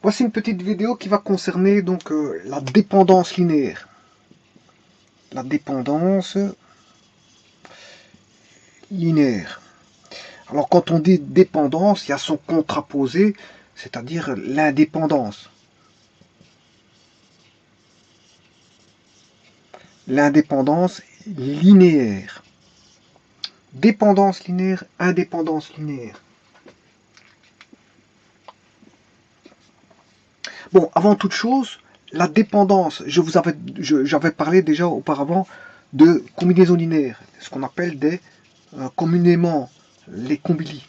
Voici une petite vidéo qui va concerner donc la dépendance linéaire. La dépendance linéaire. Alors quand on dit dépendance, il y a son contraposé, c'est-à-dire l'indépendance. L'indépendance linéaire. Dépendance linéaire, indépendance linéaire. Bon, avant toute chose, la dépendance, j'avais parlé déjà auparavant de combinaisons linéaires, ce qu'on appelle communément les combili.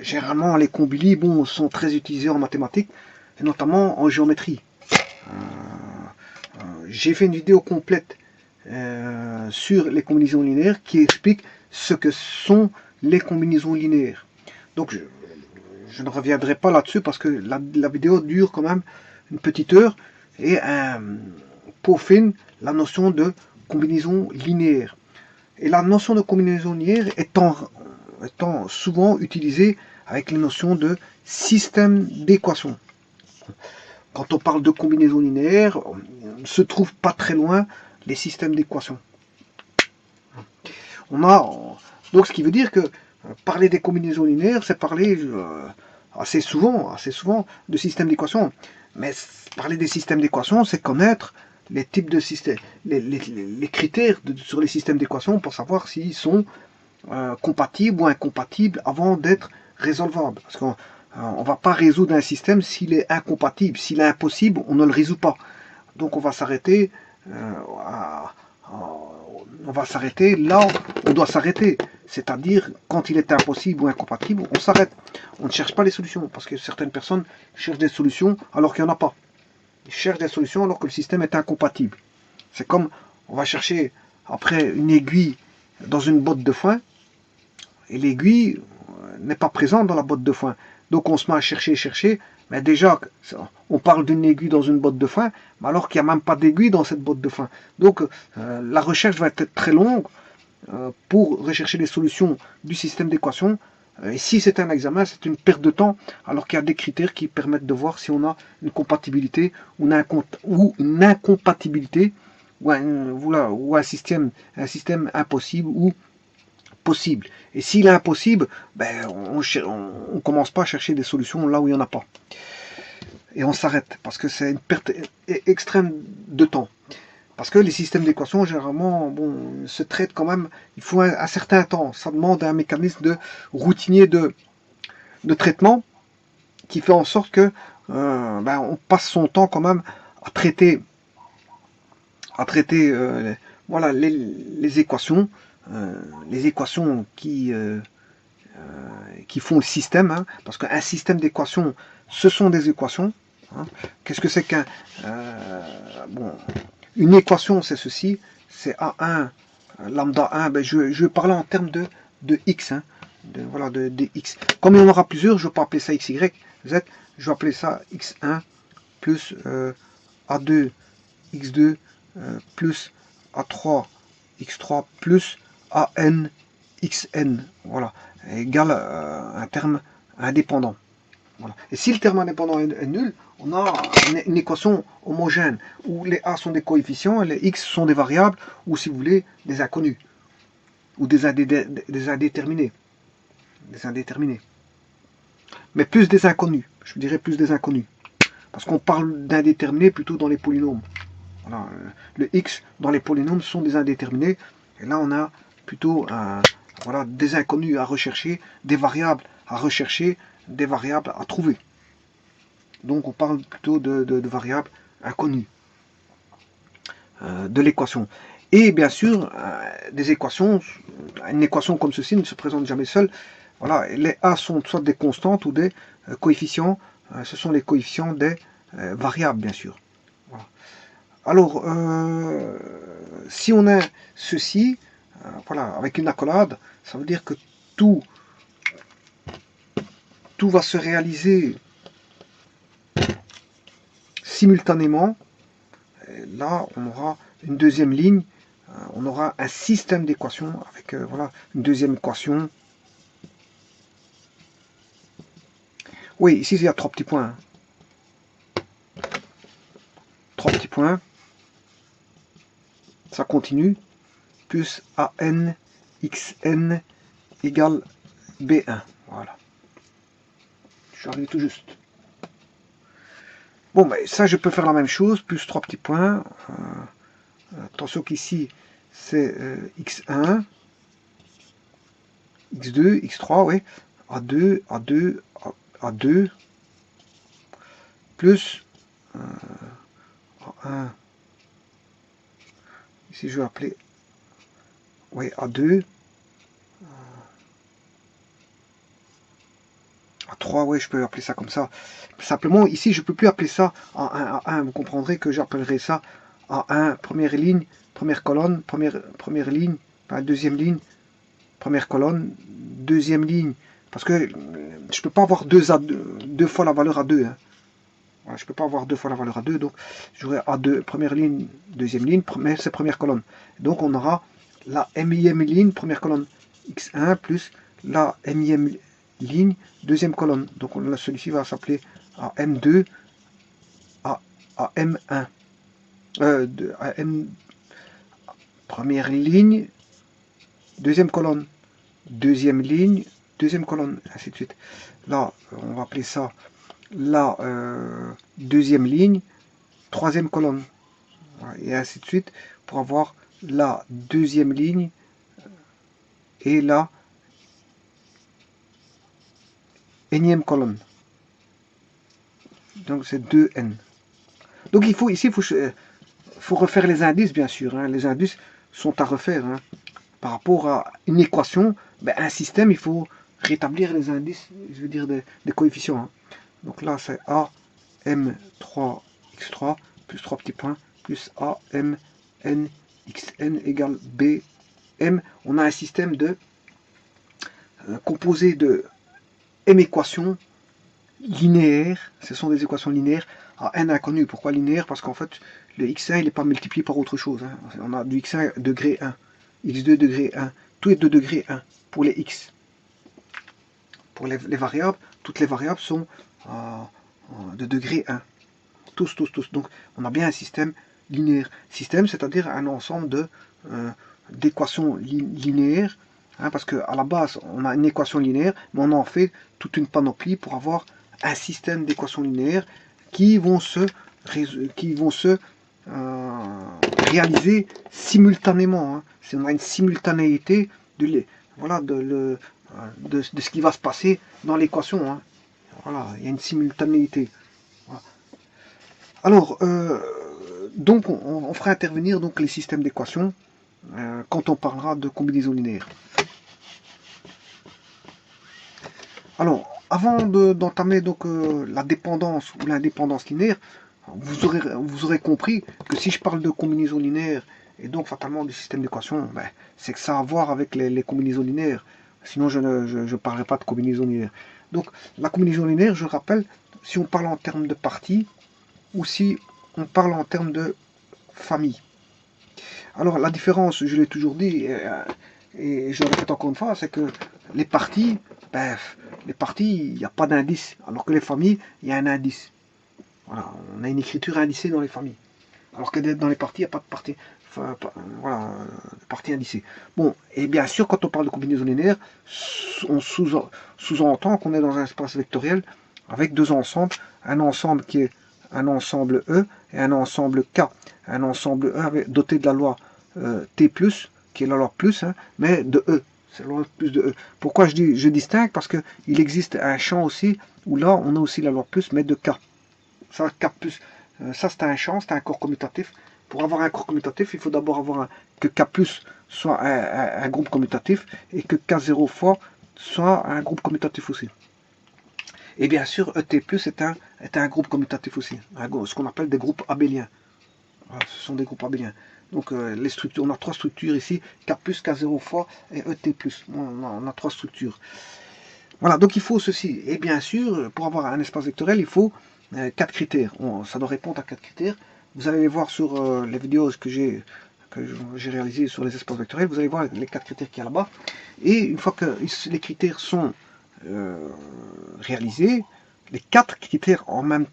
Généralement les combili sont très utilisés en mathématiques, et notamment en géométrie. J'ai fait une vidéo complète sur les combinaisons linéaires qui explique ce que sont les combinaisons linéaires. Donc je ne reviendrai pas là-dessus parce que la vidéo dure quand même une petite heure et peaufine la notion de combinaison linéaire. Et la notion de combinaison linéaire étant souvent utilisée avec les notions de système d'équations. Quand on parle de combinaison linéaire, on ne se trouve pas très loin les systèmes d'équations. Donc ce qui veut dire que parler des combinaisons linéaires, c'est parler assez souvent de systèmes d'équations. Mais parler des systèmes d'équations, c'est connaître les types de systèmes, les critères sur les systèmes d'équations pour savoir s'ils sont compatibles ou incompatibles avant d'être résolvables. Parce qu'on ne va pas résoudre un système s'il est incompatible. S'il est impossible, on ne le résout pas. Donc on va s'arrêter là où on doit s'arrêter. C'est-à-dire, quand il est impossible ou incompatible, on s'arrête. On ne cherche pas les solutions, parce que certaines personnes cherchent des solutions alors qu'il n'y en a pas. Ils cherchent des solutions alors que le système est incompatible. C'est comme, on va chercher après une aiguille dans une botte de foin, et l'aiguille n'est pas présente dans la botte de foin. Donc on se met à chercher, mais déjà, on parle d'une aiguille dans une botte de foin, mais alors qu'il n'y a même pas d'aiguille dans cette botte de foin. Donc la recherche va être très longue pour rechercher les solutions du système d'équation. Et si c'est un examen, c'est une perte de temps, alors qu'il y a des critères qui permettent de voir si on a une compatibilité ou une incompatibilité, ou un système impossible ou possible. Et s'il est impossible, ben, on ne commence pas à chercher des solutions là où il n'y en a pas. Et on s'arrête, parce que c'est une perte extrême de temps. Parce que les systèmes d'équations, généralement, se traitent quand même, il faut un certain temps. Ça demande un mécanisme de routinier de traitement qui fait en sorte que on passe son temps quand même à traiter voilà, les équations qui font le système, hein, parce qu'un système d'équations, ce sont des équations. Hein. Qu'est-ce que c'est une équation, c'est ceci, c'est A1, lambda 1, je vais parler en termes de x, hein, de x. Comme il y en aura plusieurs, je ne vais pas appeler ça x, y, z, je vais appeler ça x1 plus A2, x2 plus A3, x3 plus AN, xn, voilà, égale un terme indépendant. Voilà. Et si le terme indépendant est nul, on a une équation homogène, où les a sont des coefficients, et les x sont des variables, ou si vous voulez, des inconnus, ou des indéterminés. Des indéterminés. Mais plus des inconnus, je dirais plus des inconnus. Parce qu'on parle d'indéterminés plutôt dans les polynômes. Voilà, le x dans les polynômes sont des indéterminés, et là on a plutôt des inconnus à rechercher, des variables à rechercher, des variables à trouver. Donc on parle plutôt de variables inconnues de l'équation. Et bien sûr, des équations, une équation comme ceci ne se présente jamais seule. Voilà, les a sont soit des constantes ou des coefficients. Ce sont les coefficients des variables, bien sûr. Voilà. Alors, si on a ceci, voilà, avec une accolade, ça veut dire que tout va se réaliser simultanément. Et là, on aura une deuxième ligne, on aura un système d'équations avec voilà, une deuxième équation. Oui, ici il y a 3 petits points. 3 petits points. Ça continue. Plus AN XN égale B1. Voilà. Je suis arrivé tout juste. Bon, mais ça, je peux faire la même chose, plus 3 petits points. Attention qu'ici, c'est X1, X2, X3, oui. A2, A2, A2, plus A1. Ici, je vais appeler, oui, A2. A3, oui, je peux appeler ça comme ça. Simplement, ici, je ne peux plus appeler ça A1, A1. Vous comprendrez que j'appellerai ça A1, première ligne, première colonne, première ligne, enfin, deuxième ligne, première colonne, deuxième ligne. Parce que je ne peux pas avoir deux fois la valeur A2. Hein. Voilà, je ne peux pas avoir deux fois la valeur A2. Donc, j'aurai A2, première ligne, deuxième ligne, c'est première colonne. Donc, on aura la millième ligne, première colonne X1 plus la millième ligne, deuxième colonne. Donc celui-ci va s'appeler AM2 à AM1. Première ligne, deuxième colonne. Deuxième ligne, deuxième colonne, ainsi de suite. Là, on va appeler ça la deuxième ligne, troisième colonne. Voilà, et ainsi de suite pour avoir la deuxième ligne et la énième colonne. Donc c'est 2n. Donc ici, il faut refaire les indices, bien sûr. Hein. Les indices sont à refaire. Hein. Par rapport à une équation, ben, un système, il faut rétablir les indices, je veux dire des coefficients. Hein. Donc là, c'est A, M3, X3, plus 3 petits points, plus A, M, N, XN égale B, M. On a un système de composé de M équations linéaires. Ce sont des équations linéaires à n inconnu. Pourquoi linéaire? Parce qu'en fait, le x1 il n'est pas multiplié par autre chose. Hein. On a du x1 degré 1, x2 degré 1, tout est de degré 1 pour les x. Pour les variables, toutes les variables sont de degré 1. Tous. Donc on a bien un système linéaire. Système, c'est-à-dire un ensemble d'équations linéaires. Hein, parce qu'à la base, on a une équation linéaire, mais on en fait toute une panoplie pour avoir un système d'équations linéaires qui vont se réaliser simultanément. Hein. On a une simultanéité de ce qui va se passer dans l'équation. Hein. Voilà, il y a une simultanéité. Voilà. Alors, donc on fera intervenir donc les systèmes d'équations quand on parlera de combinaison linéaire. Alors, avant d'entamer donc la dépendance ou l'indépendance linéaire, vous aurez compris que si je parle de combinaison linéaire et donc fatalement du système d'équations, ben, c'est que ça a à voir avec les combinaisons linéaires. Sinon, je ne parlerai pas de combinaison linéaire. Donc, la combinaison linéaire, je rappelle, si on parle en termes de parties ou si on parle en termes de famille. Alors, la différence, je l'ai toujours dit, et je le répète encore une fois, c'est que les parties, il n'y a pas d'indice, alors que les familles, il y a un indice. Voilà, on a une écriture indicée dans les familles. Alors que dans les parties, il n'y a pas de partie. Enfin, voilà, partie indicée. Bon, et bien sûr, quand on parle de combinaison linéaire, on sous-entend qu'on est dans un espace vectoriel avec deux ensembles. Un ensemble qui est un ensemble E et un ensemble K. Un ensemble E doté de la loi T+, qui est la loi plus, hein, mais de E. C'est la loi plus de E. Pourquoi je distingue? Parce qu'il existe un champ aussi, où là, on a aussi la loi plus, mais de K. Ça, K+, ça c'est un champ, c'est un corps commutatif. Pour avoir un corps commutatif, il faut d'abord avoir que K+, soit un groupe commutatif, et que K0 fois soit un groupe commutatif aussi. Et bien sûr, ET+, est un groupe commutatif aussi, ce qu'on appelle des groupes abéliens. Voilà, ce sont des groupes abéliens. Donc les structures, on a trois structures ici, K+, K0 fois et ET+. On a trois structures. Voilà, donc il faut ceci. Et bien sûr, pour avoir un espace vectoriel, il faut 4 critères. Ça doit répondre à 4 critères. Vous allez les voir sur les vidéos que j'ai réalisées sur les espaces vectoriels. Vous allez voir les 4 critères qu'il y a là-bas. Et une fois que les critères sont réalisés, les 4 critères en même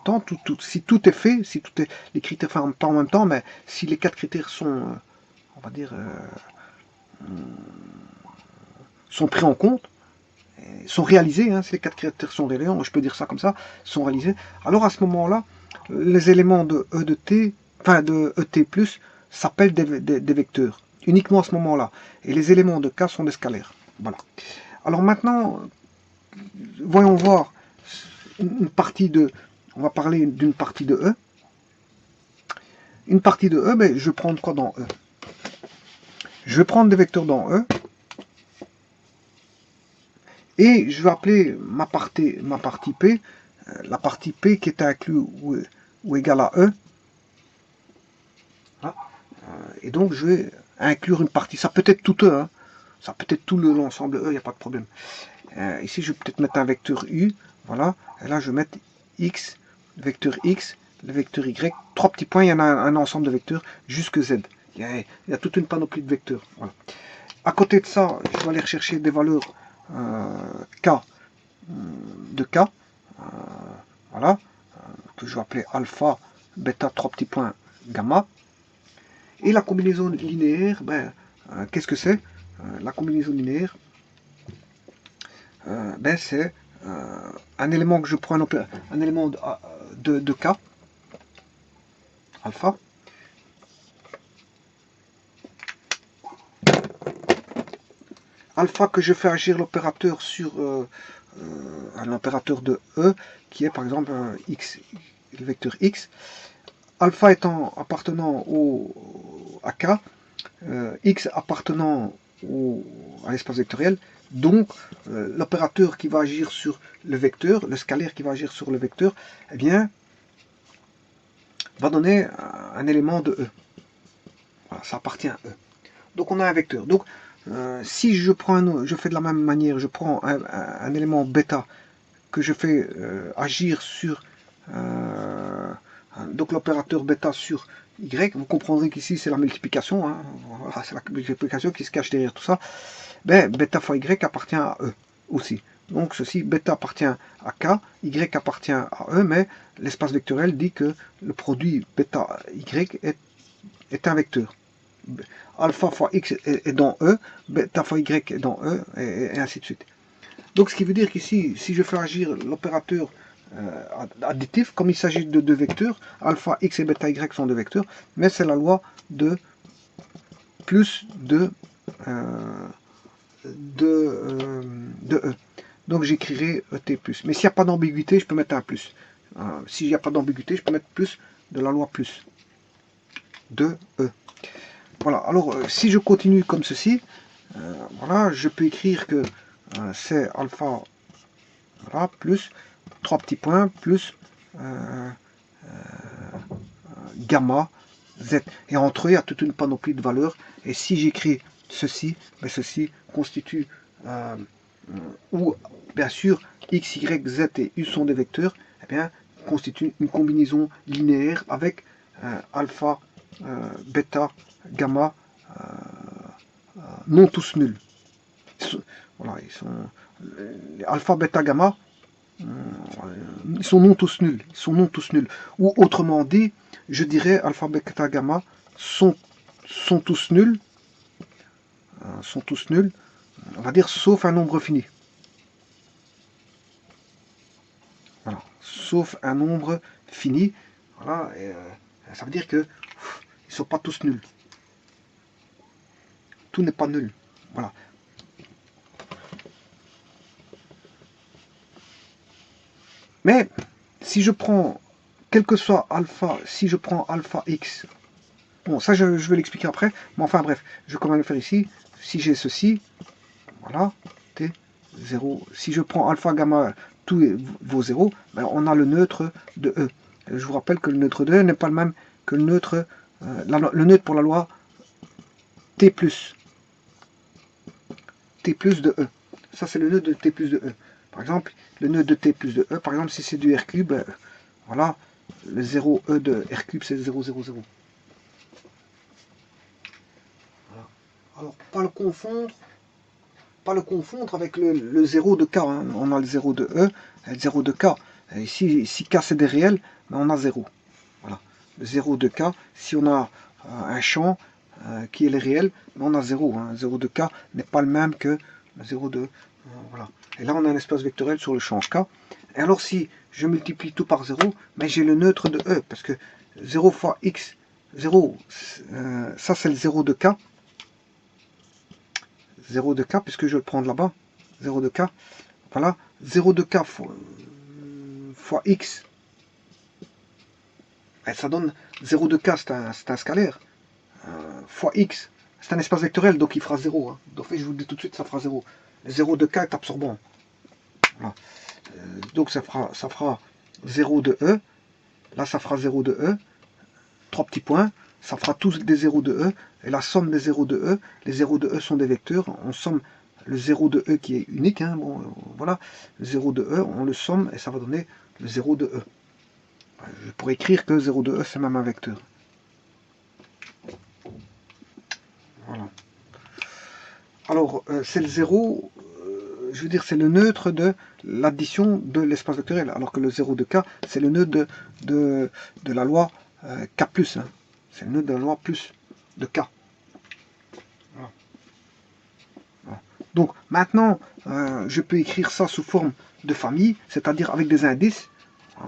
temps, si tout est fait, si tout est, les critères, enfin pas en même temps, mais si les 4 critères sont, on va dire, sont pris en compte, sont réalisés, hein, si les 4 critères sont réalisés, je peux dire ça comme ça, sont réalisés, alors à ce moment-là, les éléments de E de T, enfin de ET+, s'appellent des vecteurs, uniquement à ce moment-là. Et les éléments de K sont des scalaires. Voilà. Alors maintenant, voyons voir une partie de, on va parler d'une partie de E. Une partie de E, ben, je vais prendre quoi dans E? Je vais prendre des vecteurs dans E, et je vais appeler ma partie P, la partie P qui est inclue ou égale à E. Voilà. Et donc je vais inclure une partie, ça peut être tout E, hein. Ça peut être tout l'ensemble E, il n'y a pas de problème. Ici je vais peut-être mettre un vecteur U, voilà, et là je vais mettre X, le vecteur X, le vecteur Y, 3 petits points, il y en a un ensemble de vecteurs jusque Z. Il y a toute une panoplie de vecteurs. Voilà. À côté de ça, je vais aller rechercher des valeurs K de K, voilà, que je vais appeler alpha, bêta, 3 petits points, gamma. Et la combinaison linéaire, ben, qu'est-ce que c'est? La combinaison linéaire, ben, c'est un élément que je prends, un élément de K, alpha, alpha que je fais agir l'opérateur sur un opérateur de E, qui est par exemple X, le vecteur X, alpha étant appartenant à K, X appartenant à l'espace vectoriel, donc l'opérateur qui va agir sur le vecteur, le scalaire qui va agir sur le vecteur, eh bien, va donner un élément de E. Voilà, ça appartient à E. Donc on a un vecteur. Donc si je fais de la même manière, je prends un élément bêta que je fais agir sur donc l'opérateur bêta sur Y, vous comprendrez qu'ici c'est la multiplication, hein, voilà, c'est la multiplication qui se cache derrière tout ça. Ben, bêta fois Y appartient à E aussi. Donc ceci, bêta appartient à K, Y appartient à E, mais l'espace vectoriel dit que le produit bêta Y est un vecteur. Alpha fois X est dans E, bêta fois Y est dans E, et ainsi de suite. Donc ce qui veut dire qu'ici, si je fais agir l'opérateur additif, comme il s'agit de deux vecteurs, alpha, x et bêta, y sont deux vecteurs, mais c'est la loi de plus de E. Donc j'écrirai ET+. Mais s'il n'y a pas d'ambiguïté, je peux mettre un plus. S'il n'y a pas d'ambiguïté, je peux mettre plus de la loi plus de E. Voilà, alors si je continue comme ceci, voilà, je peux écrire que c'est alpha, voilà, plus 3 petits points, plus gamma, z. Et entre eux, il y a toute une panoplie de valeurs. Et si j'écris ceci, ben ceci constitue, ou bien sûr, x, y, z et u sont des vecteurs, eh bien, constitue une combinaison linéaire avec alpha, bêta, gamma, non tous nuls. Voilà, ils sont alpha, bêta, gamma, ils sont non tous nuls. Ils sont non tous nuls. Ou autrement dit, je dirais alpha, bêta, gamma sont tous nuls. Sont tous nuls. On va dire sauf un nombre fini. Voilà. Sauf un nombre fini. Voilà. Et, ça veut dire que ils sont pas tous nuls. Tout n'est pas nul. Voilà. Mais si je prends, quel que soit alpha, si je prends alpha x, bon, ça je vais l'expliquer après, mais enfin bref, je vais quand même le faire ici. Si j'ai ceci, voilà, t 0. Si je prends alpha, gamma, tout vaut 0, ben on a le neutre de E. Je vous rappelle que le neutre de E n'est pas le même que le neutre, le neutre pour la loi T+. T plus de E. Ça, c'est le nœud de T plus de E. Par exemple, le nœud de T plus de E, par exemple, si c'est du R cube, voilà, le 0E de R cube, c'est 0, 0, 0. Voilà. Alors, pas le confondre pas le confondre avec le 0 de K. Hein. On a le 0 de E et le 0 de K. Et si K c'est des réels, ben on a 0. Voilà. Le 0 de K, si on a un champ qui est les réels, ben on a 0. Hein. 0 de K n'est pas le même que le 0 de... voilà. Et là, on a un espace vectoriel sur le champ K. Et alors, si je multiplie tout par 0, ben j'ai le neutre de E, parce que 0 fois X, 0, ça c'est le 0 de K. 0 de K, puisque je le prends de là-bas. 0 de K. Voilà. 0 de K fois X. Et ça donne 0 de K, c'est un scalaire. Fois X, c'est un espace vectoriel, donc il fera 0. Hein. Donc je vous le dis tout de suite, ça fera 0. Le 0 de K est absorbant. Voilà. Donc ça fera 0 de E. Là, ça fera 0 de E. 3 petits points. Ça fera tous des 0 de E. Et la somme des 0 de E, les 0 de E sont des vecteurs. On somme le 0 de E qui est unique. Hein. Bon, voilà. Le 0 de E, on le somme et ça va donner le 0 de E. Je pourrais écrire que 0 de E, c'est même un vecteur. Voilà. Alors, c'est le 0, je veux dire, c'est le neutre de l'addition de l'espace vectoriel, alors que le 0 de K, c'est le neutre de la loi K+. Hein. C'est le neutre de la loi plus de K. Voilà. Voilà. Donc, maintenant, je peux écrire ça sous forme de famille, c'est-à-dire avec des indices.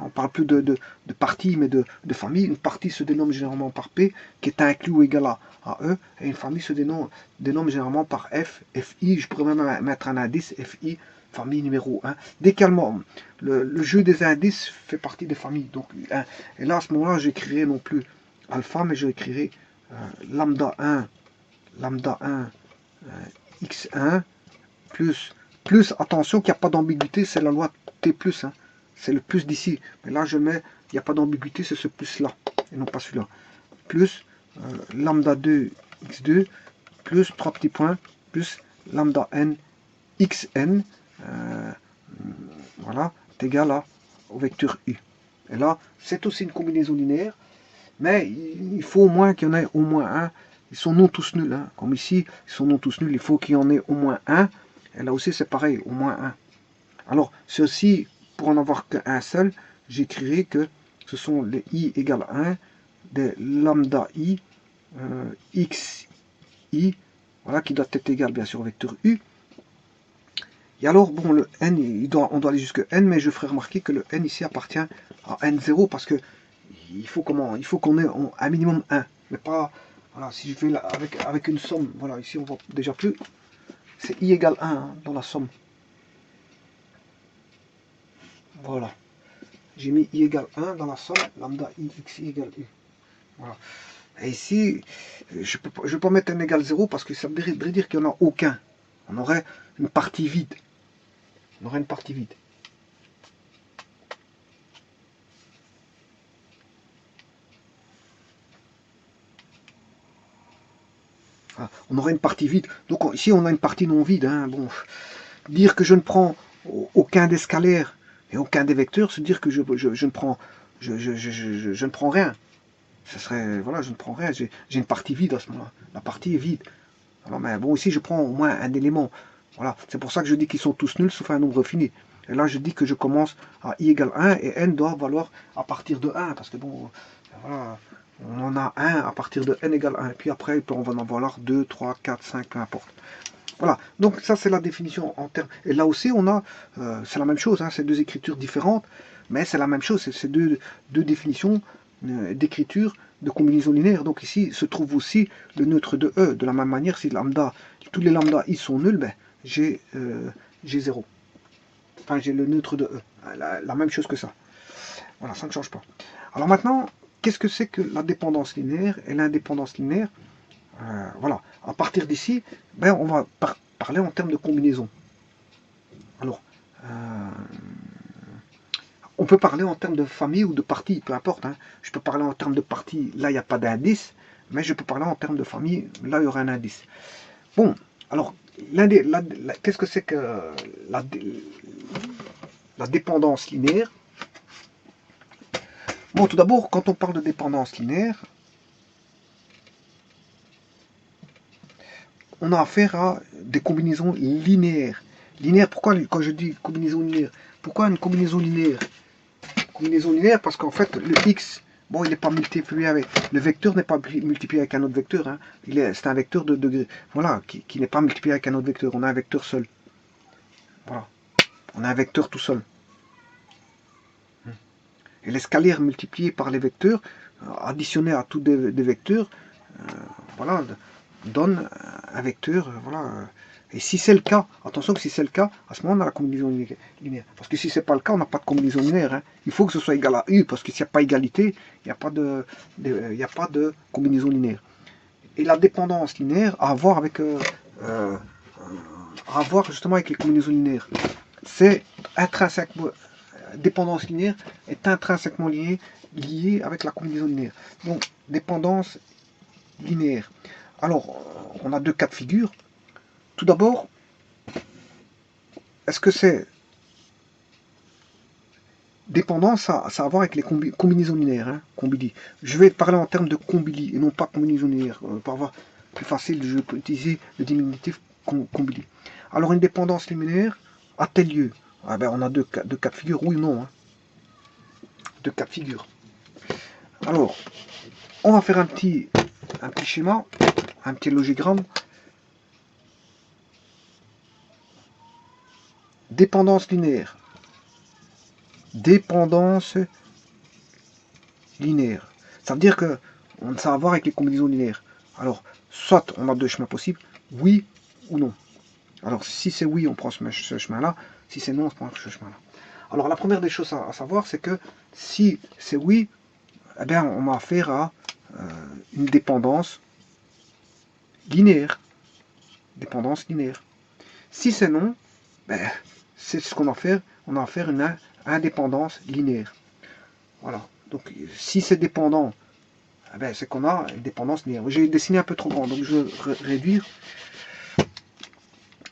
On ne parle plus de partie, mais de famille. Une partie se dénomme généralement par P, qui est inclus ou égal à E, et une famille se dénomme généralement par F, FI. Je pourrais même mettre un indice, FI, famille numéro 1. Dès qu'il y a le jeu des indices fait partie des familles. Donc, et là, à ce moment-là, j'écrirai non plus alpha, mais j'écrirai lambda 1, x1, plus attention qu'il n'y a pas d'ambiguïté, c'est la loi T+. Hein. C'est le plus d'ici. Mais là, je mets, il n'y a pas d'ambiguïté, c'est ce plus-là, et non pas celui-là. Plus lambda 2 x2, plus 3 petits points, plus lambda n xn, voilà, est égal au vecteur u. Et là, c'est aussi une combinaison linéaire, mais il faut au moins qu'il y en ait au moins un. Ils sont non tous nuls. Hein. Comme ici, ils sont non tous nuls, il faut qu'il y en ait au moins un. Et là aussi, c'est pareil, au moins un. Alors, ceci, pour en avoir qu'un seul, j'écrirai que ce sont les i égale 1 des lambda i xi, voilà, qui doit être égal bien sûr au vecteur u. Et alors, bon, le n, on doit aller jusqu'à n, mais je ferai remarquer que le n ici appartient à n0 parce que il faut qu'on ait un minimum 1. Mais pas, voilà, si je fais là, avec une somme, voilà, ici on voit déjà plus, c'est i égale 1 hein, dans la somme. Voilà. J'ai mis i égale 1 dans la somme, lambda i xi égale u. Voilà. Et ici, je ne peux pas mettre n égale 0 parce que ça voudrait dire qu'il n'y en a aucun. On aurait une partie vide. On aurait une partie vide. Voilà. On aurait une partie vide. Donc ici, on a une partie non vide. Hein. Bon, dire que je ne prends aucun des scalaires et aucun des vecteurs, c'est dire que je ne prends rien. Ce serait, voilà, je ne prends rien. J'ai une partie vide à ce moment-là. La partie est vide. Alors, mais bon, ici, je prends au moins un élément. Voilà, c'est pour ça que je dis qu'ils sont tous nuls sauf un nombre fini. Et là, je dis que je commence à i égale 1 et n doit valoir à partir de 1. Parce que bon, voilà, on en a 1 à partir de n égale 1. Et puis après, on va en valoir 2, 3, 4, 5, peu importe. Voilà, donc ça c'est la définition en termes. Et là aussi, on a, c'est la même chose, hein, c'est deux écritures différentes, mais c'est la même chose, c'est deux définitions d'écriture de combinaison linéaire. Donc ici se trouve aussi le neutre de E. De la même manière, si lambda, tous les lambda i sont nuls, ben, j'ai 0. Enfin, j'ai le neutre de E. La même chose que ça. Voilà, ça ne change pas. Alors maintenant, qu'est-ce que c'est que la dépendance linéaire et l'indépendance linéaire? Voilà, à partir d'ici, ben, on va parler en termes de combinaison. Alors, on peut parler en termes de famille ou de partie, peu importe. Hein. Je peux parler en termes de partie, là il n'y a pas d'indice, mais je peux parler en termes de famille, là il y aura un indice. Bon, alors, qu'est-ce que c'est que la dépendance linéaire? Bon, tout d'abord, quand on parle de dépendance linéaire, on a affaire à des combinaisons linéaires. Linéaire, pourquoi quand je dis combinaison linéaire? Pourquoi une combinaison linéaire? Combinaison linéaire parce qu'en fait, le x, bon, il n'est pas multiplié avec... Le vecteur n'est pas multiplié avec un autre vecteur. Hein. C'est un vecteur de degré. Voilà, qui n'est pas multiplié avec un autre vecteur. On a un vecteur seul. Voilà. On a un vecteur tout seul. Et les scalaires multipliés par les vecteurs, additionnés à tous des vecteurs, voilà, donne un vecteur, voilà. Et si c'est le cas, attention que si c'est le cas, à ce moment on a la combinaison linéaire. Parce que si c'est pas le cas, on n'a pas de combinaison linéaire. Hein. Il faut que ce soit égal à U, parce que s'il n'y a pas égalité, il n'y a pas de combinaison linéaire. Et la dépendance linéaire a à voir avec justement avec les combinaisons linéaires. C'est intrinsèquement, dépendance linéaire est intrinsèquement liée avec la combinaison linéaire. Donc dépendance linéaire. Alors, on a deux cas de figure. Tout d'abord, est-ce que c'est dépendance, ça a à voir avec les combinaisons linéaires, hein, combili. Je vais parler en termes de combili et non pas combinaison linéaire. Pour avoir plus facile, je peux utiliser le diminutif combili. Alors, une dépendance linéaire a-t-elle lieu? Ah ben, on a deux cas de figure, oui ou non. Hein. Deux cas de figure. Alors, on va faire un petit schéma, un petit logigramme. Dépendance linéaire. Dépendance linéaire. Ça veut dire que ça a à voir avec les combinaisons linéaires. Alors, soit on a deux chemins possibles, oui ou non. Alors, si c'est oui, on prend ce chemin-là. Si c'est non, on prend ce chemin-là. Alors, la première des choses à savoir, c'est que si c'est oui, eh bien, on a affaire à une dépendance linéaire. Dépendance linéaire. Si c'est non, ben, c'est ce qu'on a affaire. On a affaire à une indépendance linéaire. Voilà. Donc, si c'est dépendant, eh ben, c'est qu'on a une dépendance linéaire. J'ai dessiné un peu trop grand, donc je vais réduire.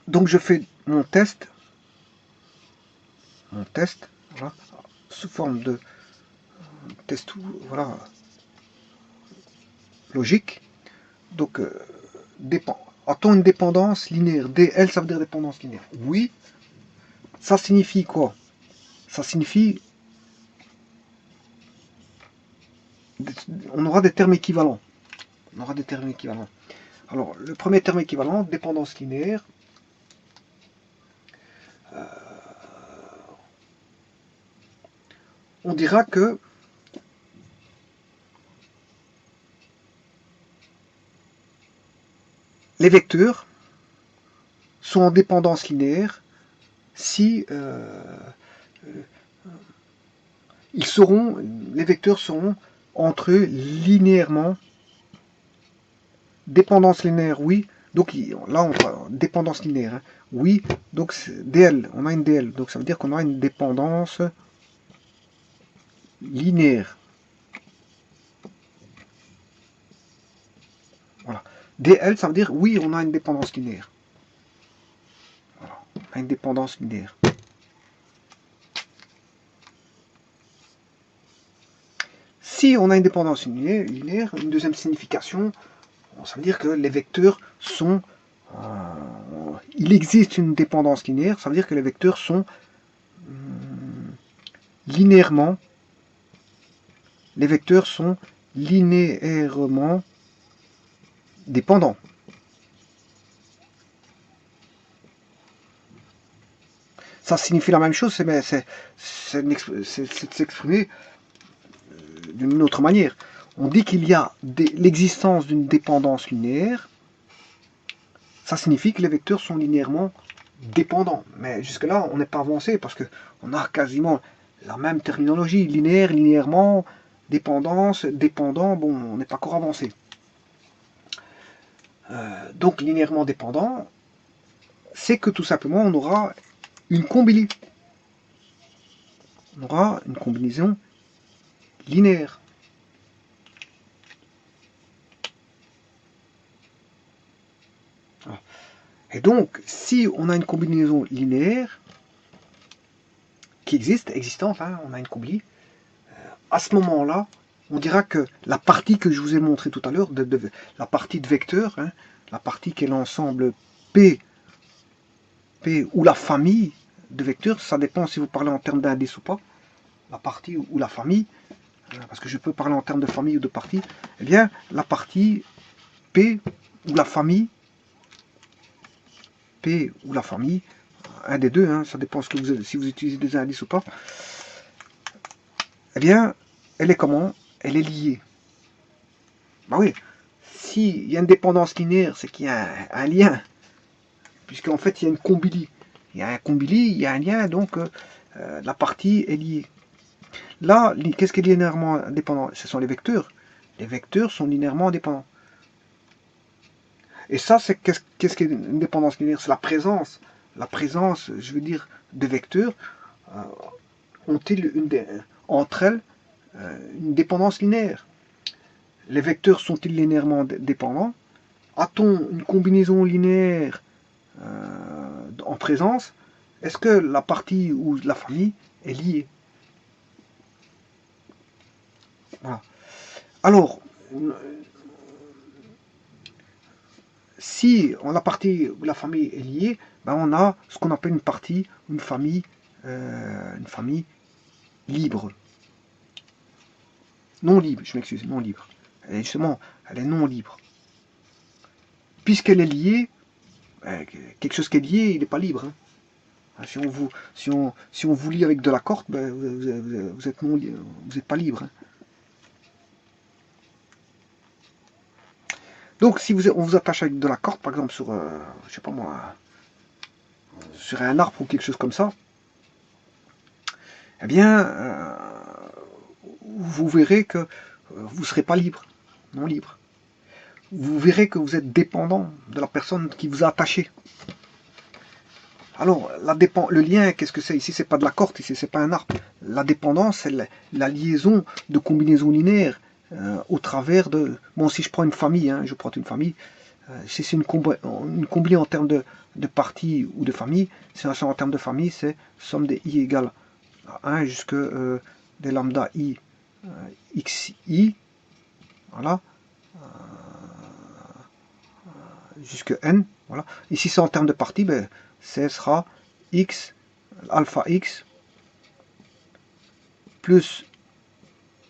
Donc, je fais mon test, voilà, sous forme de test, voilà, logique. Donc, a-t-on une dépendance linéaire? DL, ça veut dire dépendance linéaire. Oui. Ça signifie quoi? Ça signifie on aura des termes équivalents. On aura des termes équivalents. Alors, le premier terme équivalent, dépendance linéaire. On dira que les vecteurs sont en dépendance linéaire si les vecteurs seront entre eux linéairement. Dépendance linéaire, oui. Donc là, on va dépendance linéaire. Hein. Oui, donc DL, on a une DL. Donc ça veut dire qu'on a une dépendance linéaire. Voilà. DL, ça veut dire oui, on a une dépendance linéaire. Voilà. On a une dépendance linéaire. Si on a une dépendance linéaire, une deuxième signification, ça veut dire que les vecteurs sont... il existe une dépendance linéaire, ça veut dire que les vecteurs sont linéairement... Les vecteurs sont linéairement dépendants. Ça signifie la même chose, c'est de s'exprimer d'une autre manière. On dit qu'il y a l'existence d'une dépendance linéaire, ça signifie que les vecteurs sont linéairement dépendants. Mais jusque-là, on n'est pas avancé parce qu'on a quasiment la même terminologie, linéaire, linéairement, dépendance, dépendant, bon, on n'est pas encore avancé. Donc linéairement dépendant, c'est que tout simplement on aura une combinaison. On aura une combinaison linéaire. Et donc, si on a une combinaison linéaire qui existante, hein, on a une combinaison, à ce moment-là, on dira que la partie que je vous ai montrée tout à l'heure, la partie de vecteur, hein, la partie qui est l'ensemble P, ou la famille de vecteurs, ça dépend si vous parlez en termes d'indice ou pas, la partie ou la famille, parce que je peux parler en termes de famille ou de partie, eh bien, la partie P ou la famille, P ou la famille, un des deux, hein, ça dépend ce que si vous utilisez des indices ou pas, eh bien, elle est comment? Elle est liée. Bah oui, s'il y a une dépendance linéaire, c'est qu'il y a un lien, puisqu'en fait, il y a une combili. Il y a un combili, il y a un lien, donc la partie est liée. Là, qu'est-ce qui est linéairement indépendant? Ce sont les vecteurs. Les vecteurs sont linéairement indépendants. Et ça, c'est qu'est-ce qui est une dépendance linéaire? C'est la présence. La présence, je veux dire, de vecteurs ont-ils entre elles une dépendance linéaire? Les vecteurs sont-ils linéairement dépendants? A-t-on une combinaison linéaire en présence? Est-ce que la partie ou la famille est liée? Voilà. Alors, si la partie ou la famille est liée, ben on a ce qu'on appelle une partie, une famille libre. Non libre, je m'excuse, non libre. Justement, elle est non libre. Puisqu'elle est liée, quelque chose qui est lié, il n'est pas libre. Hein. Si on vous lie avec de la corde, ben, vous êtes pas libre. Hein. Donc, si on vous attache avec de la corde, par exemple sur, je sais pas moi, sur un arbre ou quelque chose comme ça, eh bien, vous verrez que vous ne serez pas libre, non libre. Vous verrez que vous êtes dépendant de la personne qui vous a attaché. Alors, le lien, qu'est-ce que c'est? Ici, c'est pas de la corde, ici, c'est pas un arbre. La dépendance, c'est la liaison de combinaisons linéaires au travers de... Bon, si je prends une famille, hein, je prends une famille, si c'est une combinaison en termes de parties ou de famille, si en termes de famille, c'est somme des i égale à 1 jusque des lambda i xi, voilà, jusque n, voilà. Ici, c'est en termes de parties, ben, ce sera x, alpha x, plus,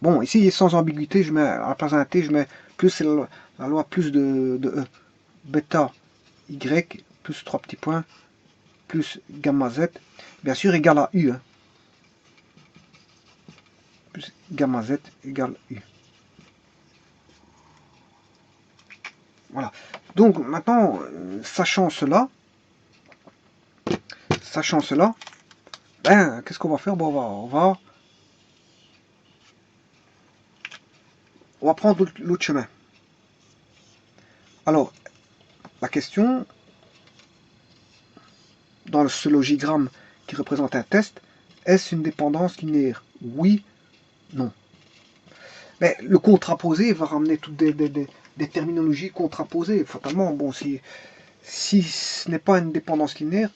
bon, ici, sans ambiguïté, je mets, à la place d'un t, je mets plus, c'est la loi plus de E, bêta y, plus 3 petits points, plus gamma z, bien sûr, égal à u, hein. Plus gamma z égale u. Voilà. Donc, maintenant, sachant cela, ben, qu'est-ce qu'on va faire? Bon, on va prendre l'autre chemin. Alors, la question, dans ce logigramme qui représente un test, est-ce une dépendance linéaire? Oui, non. Mais le contraposé va ramener toutes des terminologies contraposées. Fatalement, bon, si ce n'est pas une dépendance linéaire,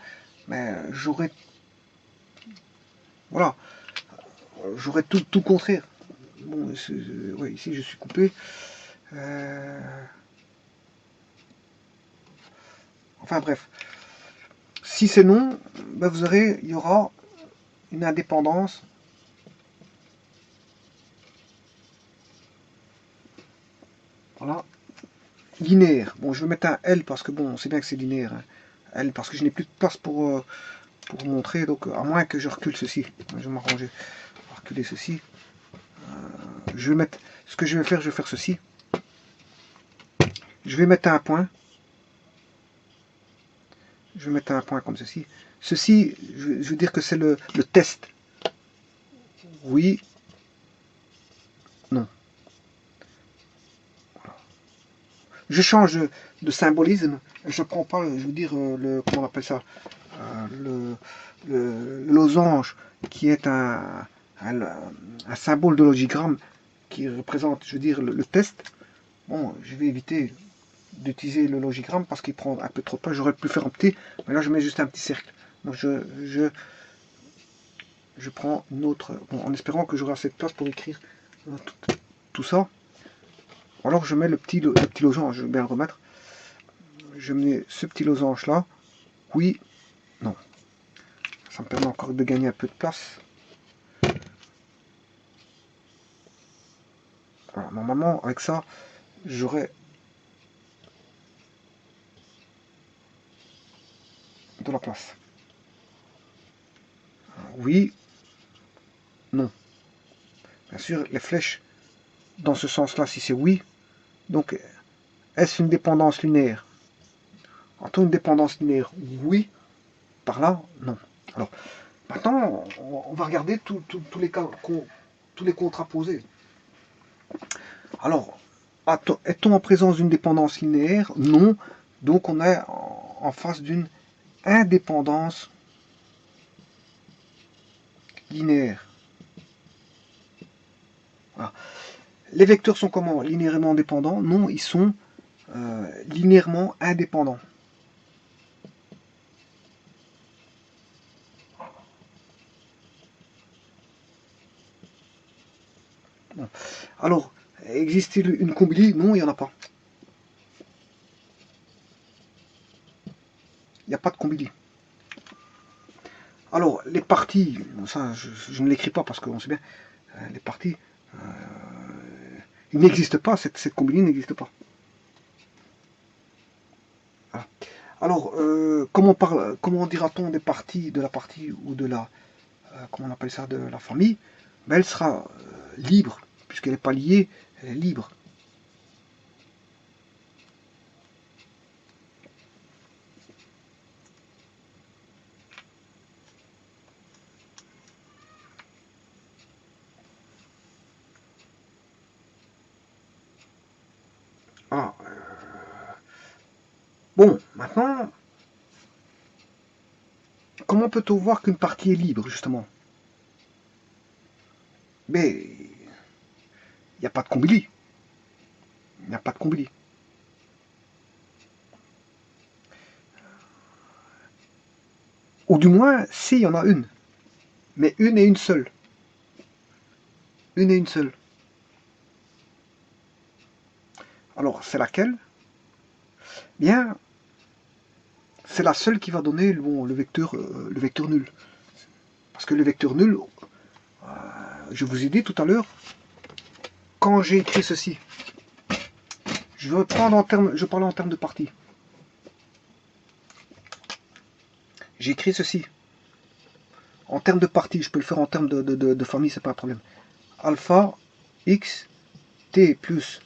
ben, j'aurais tout le contraire. Bon, ouais, ici je suis coupé. Enfin bref. Si c'est non, ben il y aura une indépendance voilà, linéaire. Bon, je vais mettre un L parce que bon, on sait bien que c'est linéaire. Hein. L parce que je n'ai plus de place pour montrer, donc à moins que je recule ceci. Je vais m'arranger. Reculer ceci. Je vais mettre. Ce que je vais faire ceci. Je vais mettre un point. Je vais mettre un point comme ceci. Ceci, je veux dire que c'est le test. Oui. Non. Je change de symbolisme. Je ne prends pas, je veux dire, comment on appelle ça, le losange, qui est un symbole de logigramme qui représente, je veux dire, le test. Bon, je vais éviter d'utiliser le logigramme parce qu'il prend un peu trop de place. J'aurais pu faire un petit, mais là je mets juste un petit cercle. Donc je prends une autre, bon, en espérant que j'aurai assez de place pour écrire tout ça. Alors je mets le petit losange, je vais bien le remettre. je mets ce petit losange là, oui, non. Ça me permet encore de gagner un peu de place. Alors, normalement, avec ça, j'aurai de la place. Oui, non. Bien sûr, les flèches, dans ce sens-là, si c'est oui, donc est-ce une dépendance linéaire? Entre une dépendance linéaire, oui, par là, non. Alors, maintenant, on va regarder tous les cas, tous les contraposés. Alors, est-on en présence d'une dépendance linéaire? Non. Donc, on est en face d'une indépendance linéaire. Voilà. Les vecteurs sont comment? Linéairement dépendants? Non, ils sont linéairement indépendants. Bon. Alors, existe-t-il une combine? Non, il n'y en a pas. Il n'y a pas de combine. Alors, les parties, ça je ne l'écris pas parce qu'on sait bien, les parties, il n'existe pas, cette combine n'existe pas. Voilà. Alors, comment dira-t-on des parties, de la partie ou de la, comment on appelle ça, de la famille? Ben, elle sera libre, puisqu'elle n'est pas liée, elle est libre. Ah, bon, maintenant, comment peut-on voir qu'une partie est libre, justement? Mais il n'y a pas de combili. Il n'y a pas de combili. Ou du moins, si, il y en a une. Mais une et une seule. Une et une seule. Alors, c'est laquelle? Bien, c'est la seule qui va donner le vecteur nul. Parce que le vecteur nul, je vous ai dit tout à l'heure, quand j'ai écrit ceci, je parlais en termes de partie. J'ai écrit ceci. En termes de partie, je peux le faire en termes de famille, c'est pas un problème. Alpha, x, t plus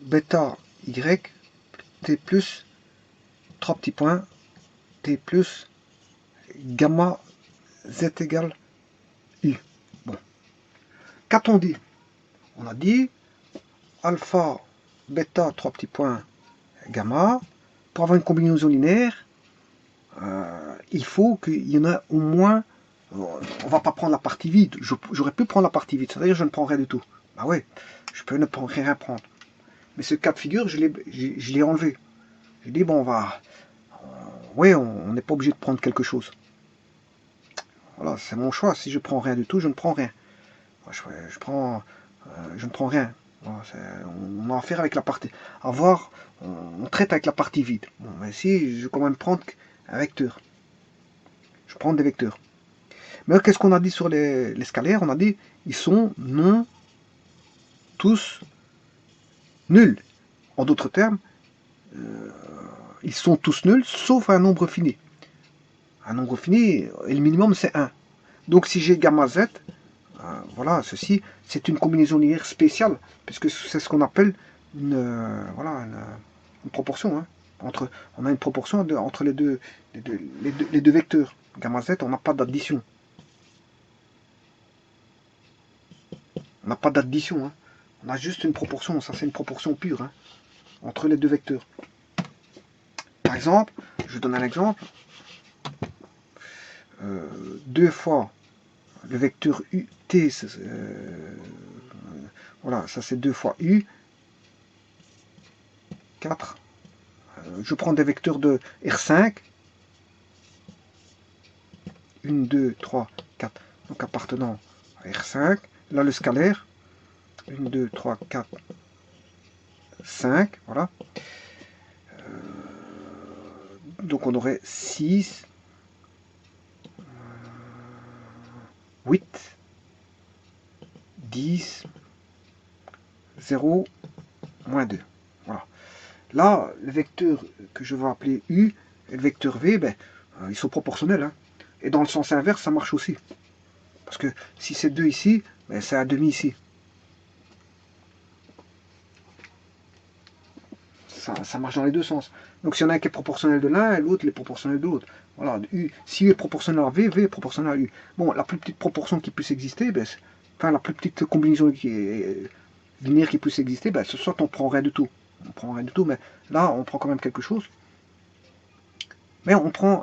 bêta, y, t plus, 3 petits points, t plus, gamma, z égale u. Bon. Qu'a-t-on dit? On a dit alpha, bêta, 3 petits points, gamma. Pour avoir une combinaison linéaire, il faut qu'il y en ait au moins. On va pas prendre la partie vide. J'aurais pu prendre la partie vide, c'est-à-dire je ne prends rien du tout. Bah ouais, je peux ne rien prendre. Mais ce cas de figure, je l'ai enlevé. J'ai dit, bon, on va. Oui, on n'est pas obligé de prendre quelque chose. Voilà, c'est mon choix. Si je prends rien du tout, je ne prends rien. Je ne prends rien. Voilà, on a affaire avec la partie. À voir, on traite avec la partie vide. Bon, mais si, je vais quand même prendre un vecteur. Je prends des vecteurs. Mais qu'est-ce qu'on a dit sur les scalaires? On a dit, ils sont non tous nuls. En d'autres termes, ils sont tous nuls, sauf un nombre fini. Un nombre fini, et le minimum c'est 1. Donc si j'ai gamma z, voilà, ceci, c'est une combinaison linéaire spéciale, puisque c'est ce qu'on appelle voilà, une proportion. Hein. On a une proportion entre les deux vecteurs. Gamma z, on n'a pas d'addition. On n'a pas d'addition. Hein. On a juste une proportion, ça c'est une proportion pure, hein, entre les deux vecteurs. Par exemple, je donne un exemple. 2 fois le vecteur ut, voilà, ça c'est 2 fois u, 4. Je prends des vecteurs de R5, 1, 2, 3, 4, donc appartenant à R5. Là, le scalaire, 1, 2, 3, 4, 5, voilà. Donc on aurait 6, 8, 10, 0, moins 2. Voilà. Là, le vecteur que je vais appeler U et le vecteur V, ben, ils sont proportionnels. Hein. Et dans le sens inverse, ça marche aussi. Parce que si c'est 2 ici, ben, c'est un demi ici. Ça marche dans les deux sens. Donc si y en a un qui est proportionnel de l'un, et l'autre est proportionnel de l'autre. Voilà, U, si U est proportionnel à V, V est proportionnel à U. Bon, la plus petite proportion qui puisse exister, ben, enfin la plus petite combinaison qui est linéaire qui puisse exister, ben, ce soit on prend rien du tout. On prend rien du tout, mais là on prend quand même quelque chose. Mais on prend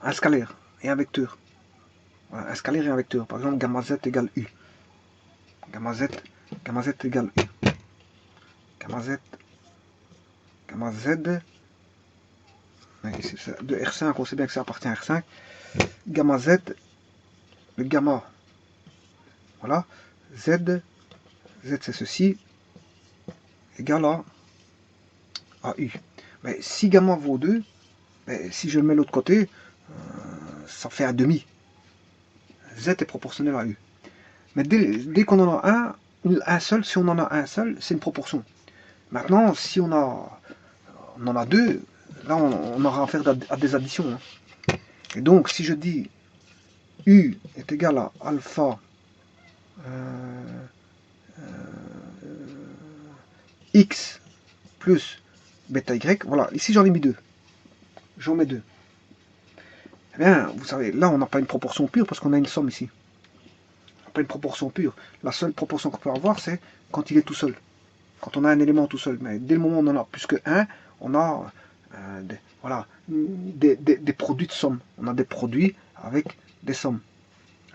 un scalaire et un vecteur. Voilà, un scalaire et un vecteur. Par exemple, gamma z égale U. Gamma z égale U. Gamma z de R5, on sait bien que ça appartient à R5. Gamma z, le gamma, voilà, z c'est ceci, égale à U. Mais si gamma vaut 2, mais si je le mets de l'autre côté, ça fait un demi. Z est proportionnel à U. Mais dès qu'on en a un seul, si on en a un seul, c'est une proportion. Maintenant, si on en a deux, là on aura affaire à des additions. Hein. Et donc, si je dis U est égal à alpha X plus bêta Y, voilà, ici j'en ai mis deux. J'en mets deux. Eh bien, vous savez, là on n'a pas une proportion pure parce qu'on a une somme ici. On n'a pas une proportion pure. La seule proportion qu'on peut avoir, c'est quand il est tout seul. Quand on a un élément tout seul. Mais dès le moment où on en a plus que un, on a des produits de somme. On a des produits avec des sommes.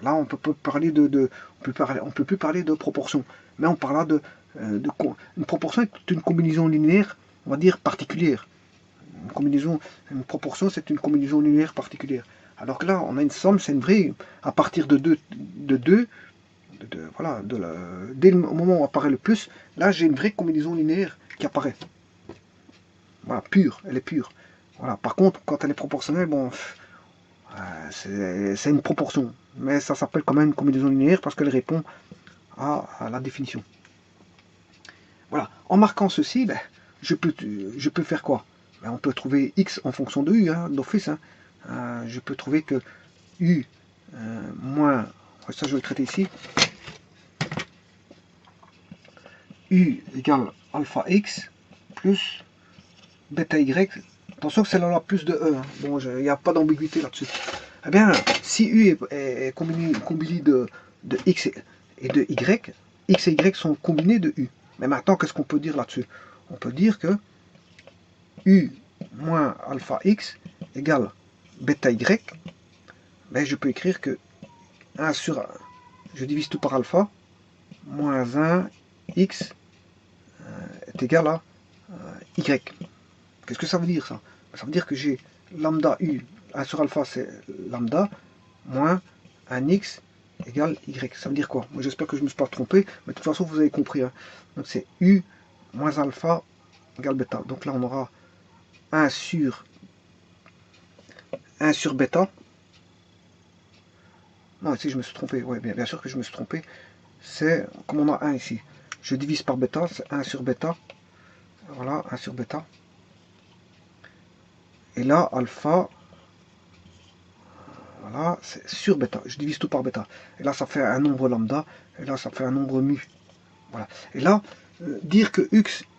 Là, on peut parler on peut plus parler de proportion, mais on parlera une proportion est une combinaison linéaire, on va dire particulière. Une proportion, c'est une combinaison linéaire particulière. Alors que là, on a une somme, c'est une vraie, à partir de 2, voilà, dès le moment où apparaît le plus, là, j'ai une vraie combinaison linéaire qui apparaît. Voilà, pure, elle est pure. Voilà. Par contre, quand elle est proportionnelle, bon, c'est une proportion, mais ça s'appelle quand même une combinaison linéaire parce qu'elle répond à la définition. Voilà. En marquant ceci, ben, je peux faire quoi? Ben, on peut trouver x en fonction de u, hein, d'office. Hein. Je peux trouver que u moins, ça je vais le traiter ici, u égale alpha x plus bêta y. Attention que c'est là plus de e. Hein. Bon, il n'y a pas d'ambiguïté là-dessus. Eh bien, si u est combiné de x et de y, x et y sont combinés de u. Mais maintenant, qu'est-ce qu'on peut dire là-dessus? On peut dire que u moins alpha x égale bêta y. Ben, je peux écrire que 1 sur 1, je divise tout par alpha, moins 1 x est égal à y. Qu'est-ce que ça veut dire ça? Ça veut dire que j'ai lambda u, 1 sur alpha c'est lambda, moins 1x égale y. Ça veut dire quoi? Moi j'espère que je ne me suis pas trompé, mais de toute façon vous avez compris. Hein. Donc c'est u moins alpha égale bêta. Donc là on aura 1 sur bêta. Non, ici je me suis trompé. Oui, bien sûr que je me suis trompé. C'est comme on a 1 ici. Je divise par bêta, c'est 1 sur bêta. Voilà, 1 sur bêta. Et là, alpha, voilà, c'est sur bêta. Je divise tout par bêta. Et là, ça fait un nombre lambda. Et là, ça fait un nombre mu. Voilà. Et là, dire que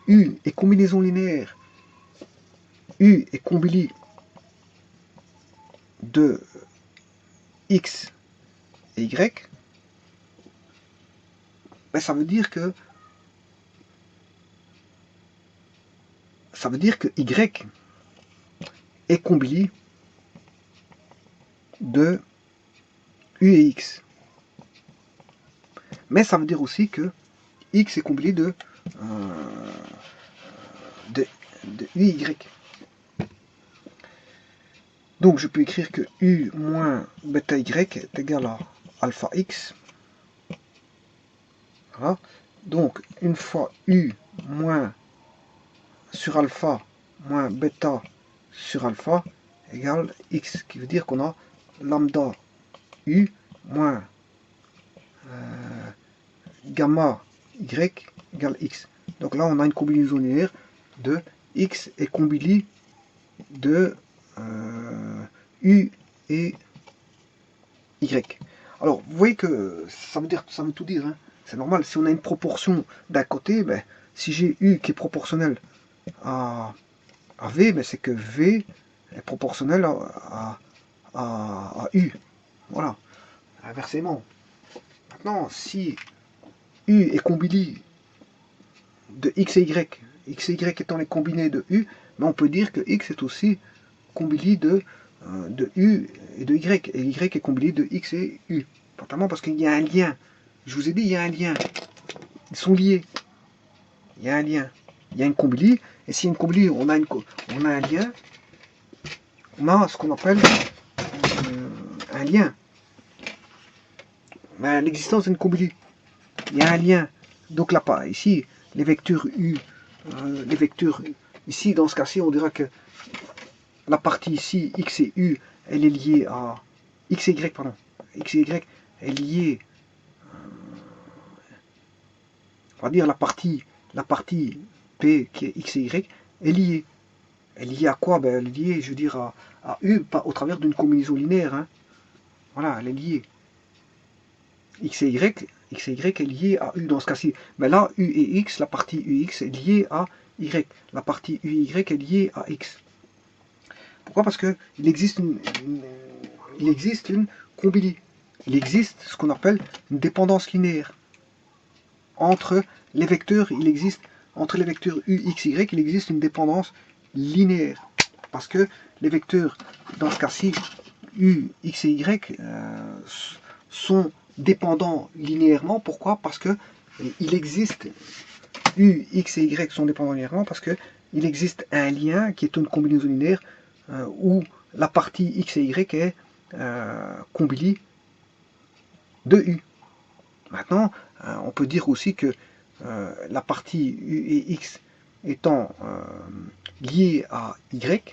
U est combinaison linéaire, U est combili de X et Y, ben, ça veut dire que Y est combili de U et X. Mais ça veut dire aussi que X est combili de U et Y. Donc je peux écrire que U moins bêta Y est égal à alpha X. Voilà. Donc une fois U moins sur alpha moins bêta sur alpha égale x, qui veut dire qu'on a lambda u moins gamma y égale x. Donc là, on a une combinaison linéaire de x et combili de u et y. Alors, vous voyez que ça veut tout dire. Hein. C'est normal. Si on a une proportion d'un côté, ben, si j'ai u qui est proportionnel à v, ben, c'est que v est proportionnel à u. Voilà. Inversement. Maintenant, si u est combili de x et y étant les combinés de u, mais on peut dire que x est aussi combili de u et de y, et y est combili de x et u. Notamment parce qu'il y a un lien. Je vous ai dit, il y a un lien. Ils sont liés. Il y a un lien. Il y a une combili, et si une combili, on a un lien, on a ce qu'on appelle un lien. L'existence d'une combili. Il y a un lien. Donc là, ici, les vecteurs u, ici, dans ce cas-ci, on dira que la partie ici, x et u, elle est liée à x et y, pardon. X et y est liée, on va dire la partie P qui est x et y est liée. Elle est liée à quoi? Ben, elle est liée, je veux dire, à u, pas au travers d'une combinaison linéaire. Hein. Voilà, elle est liée. X et y est liée à u dans ce cas-ci. Mais là, u et x, la partie ux est liée à y. La partie uy est liée à x. Pourquoi? Parce qu'il existe une combili. Il existe ce qu'on appelle une dépendance linéaire. Entre les vecteurs, entre les vecteurs u, x, y, il existe une dépendance linéaire. Parce que les vecteurs, dans ce cas-ci, u, x et y, sont dépendants linéairement. Pourquoi? Parce que il existe u, x et y sont dépendants linéairement parce que il existe un lien qui est une combinaison linéaire où la partie x et y est combili de u. Maintenant, on peut dire aussi que la partie u et x étant liée à y,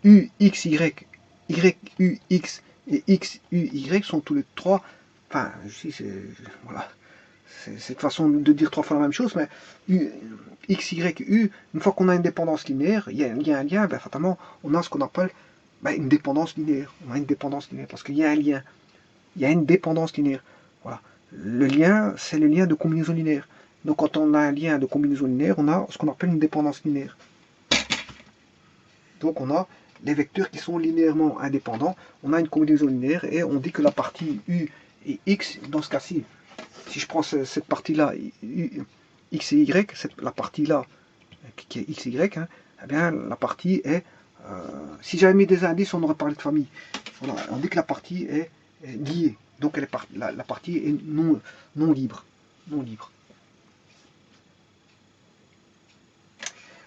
u, x, y, u, x et x, u, y sont tous les trois, enfin, voilà, c'est cette façon de dire trois fois la même chose, mais u, x, y, u, une fois qu'on a une dépendance linéaire, il y a un lien, ben, fatalement, on a ce qu'on appelle une dépendance linéaire. On a une dépendance linéaire, parce qu'il y a un lien. Il y a une dépendance linéaire. Voilà. Le lien, c'est le lien de combinaison linéaire. Donc quand on a un lien de combinaison linéaire, on a ce qu'on appelle une dépendance linéaire. Donc on a les vecteurs qui sont linéairement indépendants. On a une combinaison linéaire et on dit que la partie u et x, dans ce cas-ci, si je prends cette partie-là, x et y, la partie-là, qui est x et y, hein, eh bien la partie est... si j'avais mis des indices, on aurait parlé de famille. Voilà, on dit que la partie est liée. Donc elle est la partie est non libre. Non libre.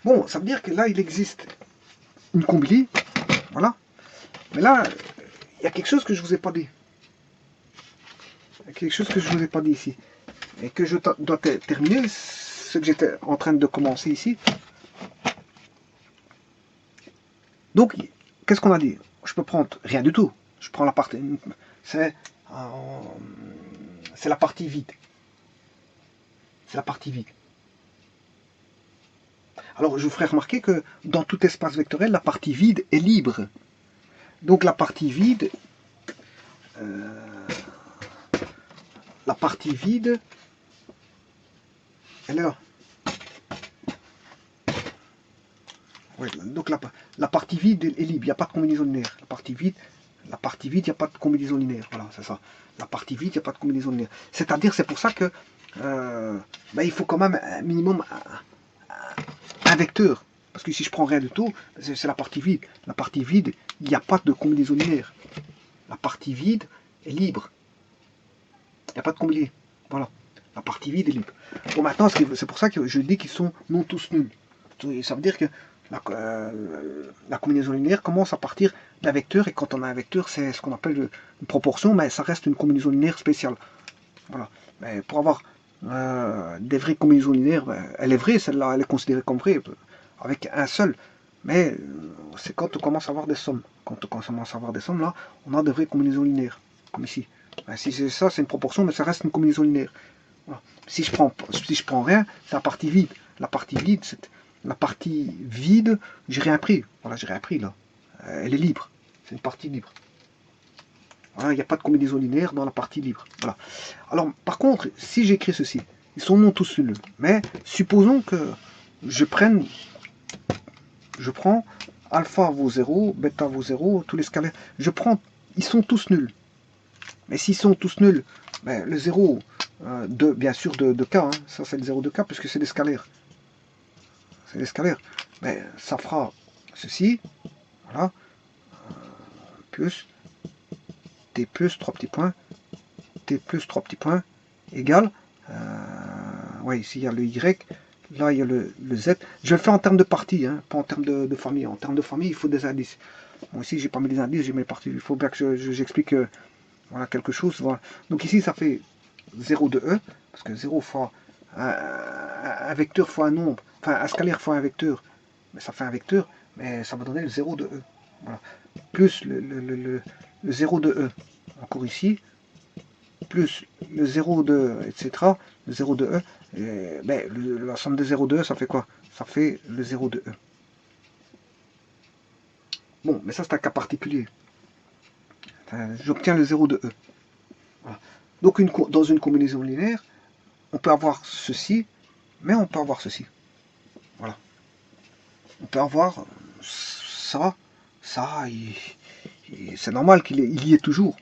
Bon, ça veut dire que là, il existe une combili. Voilà. Mais là, il y a quelque chose que je ne vous ai pas dit. Il y a quelque chose que je ne vous ai pas dit ici. Et que je dois terminer, ce que j'étais en train de commencer ici. Donc, qu'est-ce qu'on a dit? Je peux prendre rien du tout. Je prends la partie... C'est la partie vide. C'est la partie vide. Alors, je vous ferai remarquer que dans tout espace vectoriel, la partie vide est libre. Donc, la partie vide... elle est là. Ouais, donc, la partie vide est libre. Il n'y a pas de combinaison linéaire. La partie vide, il n'y a pas de combinaison linéaire. Voilà, c'est ça. La partie vide, il n'y a pas de combinaison linéaire. C'est-à-dire, c'est pour ça que il faut quand même un minimum un vecteur. Parce que si je prends rien du tout, c'est la partie vide. La partie vide, il n'y a pas de combinaison linéaire. La partie vide est libre. Il n'y a pas de combinaison. Voilà. La partie vide est libre. Bon, maintenant, c'est pour ça que je dis qu'ils sont non tous nuls. Ça veut dire que la combinaison linéaire commence à partir d'un vecteur, et quand on a un vecteur, c'est ce qu'on appelle une proportion, mais ça reste une combinaison linéaire spéciale. Voilà. Mais pour avoir des vraies combinaisons linéaires, elle est vraie, celle-là, elle est considérée comme vraie. avec un seul. Mais c'est quand on commence à avoir des sommes. Quand on commence à avoir des sommes, là, on a de vraies combinaisons linéaires, comme ici. Ben, si c'est ça, c'est une proportion, mais ça reste une combinaison linéaire. Voilà. Si je prends rien, c'est la partie vide. La partie vide, j'ai rien pris. Voilà, j'ai rien pris là. Elle est libre. C'est une partie libre. Voilà, il n'y a pas de combinaison linéaire dans la partie libre. Voilà. Alors, par contre, si j'écris ceci, ils sont non tous nuls. Mais supposons que je prends alpha vaut 0, bêta vaut 0, tous les scalaires. Ils sont tous nuls. Mais s'ils sont tous nuls, ben, le 0, bien sûr de k, hein, ça c'est le 0 de k, puisque c'est des scalaires. C'est des scalaires. Mais ça fera ceci, voilà, plus t plus 3 petits points, t plus 3 petits points, égale, ouais, ici il y a le y, là il y a le z. Je vais le faire en termes de parties, hein, pas en termes de famille. En termes de famille, il faut des indices. Bon, ici j'ai pas mis des indices, j'ai mis les parties. Il faut bien que j'explique voilà, quelque chose. Voilà. Donc ici ça fait 0 de e, parce que 0 fois un vecteur fois un nombre, enfin un scalaire fois un vecteur, mais ça fait un vecteur, mais ça va donner le 0 de e. Voilà. Plus le 0 de e, encore ici, plus le 0 de etc., le 0 de e, et, ben, la somme de 0 de e, ça fait quoi? Ça fait le 0 de e. Bon, mais ça c'est un cas particulier. J'obtiens le 0 de e. Voilà. Donc dans une combinaison linéaire, on peut avoir ceci, mais on peut avoir ceci. Voilà. On peut avoir ça, c'est normal qu'il y ait toujours.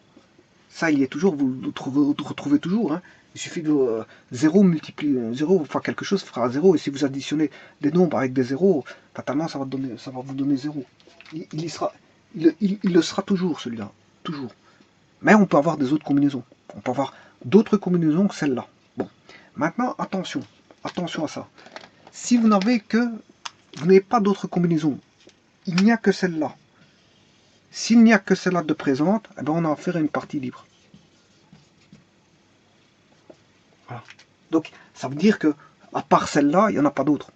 Ça, il y est toujours, vous le retrouvez toujours. Hein. Il suffit de 0 multiplier 0 fois quelque chose fera 0. Et si vous additionnez des nombres avec des zéros, fatalement, ça va vous donner 0. Il le sera toujours, celui-là. Toujours. Mais on peut avoir des autres combinaisons. On peut avoir d'autres combinaisons que celle-là. Bon. Maintenant, attention. Attention à ça. Si vous n'avez pas d'autres combinaisons, il n'y a que celle-là. S'il n'y a que celle-là de présente, eh ben on a affaire à une partie libre. Voilà. Donc, ça veut dire que, à part celle-là, il n'y en a pas d'autres.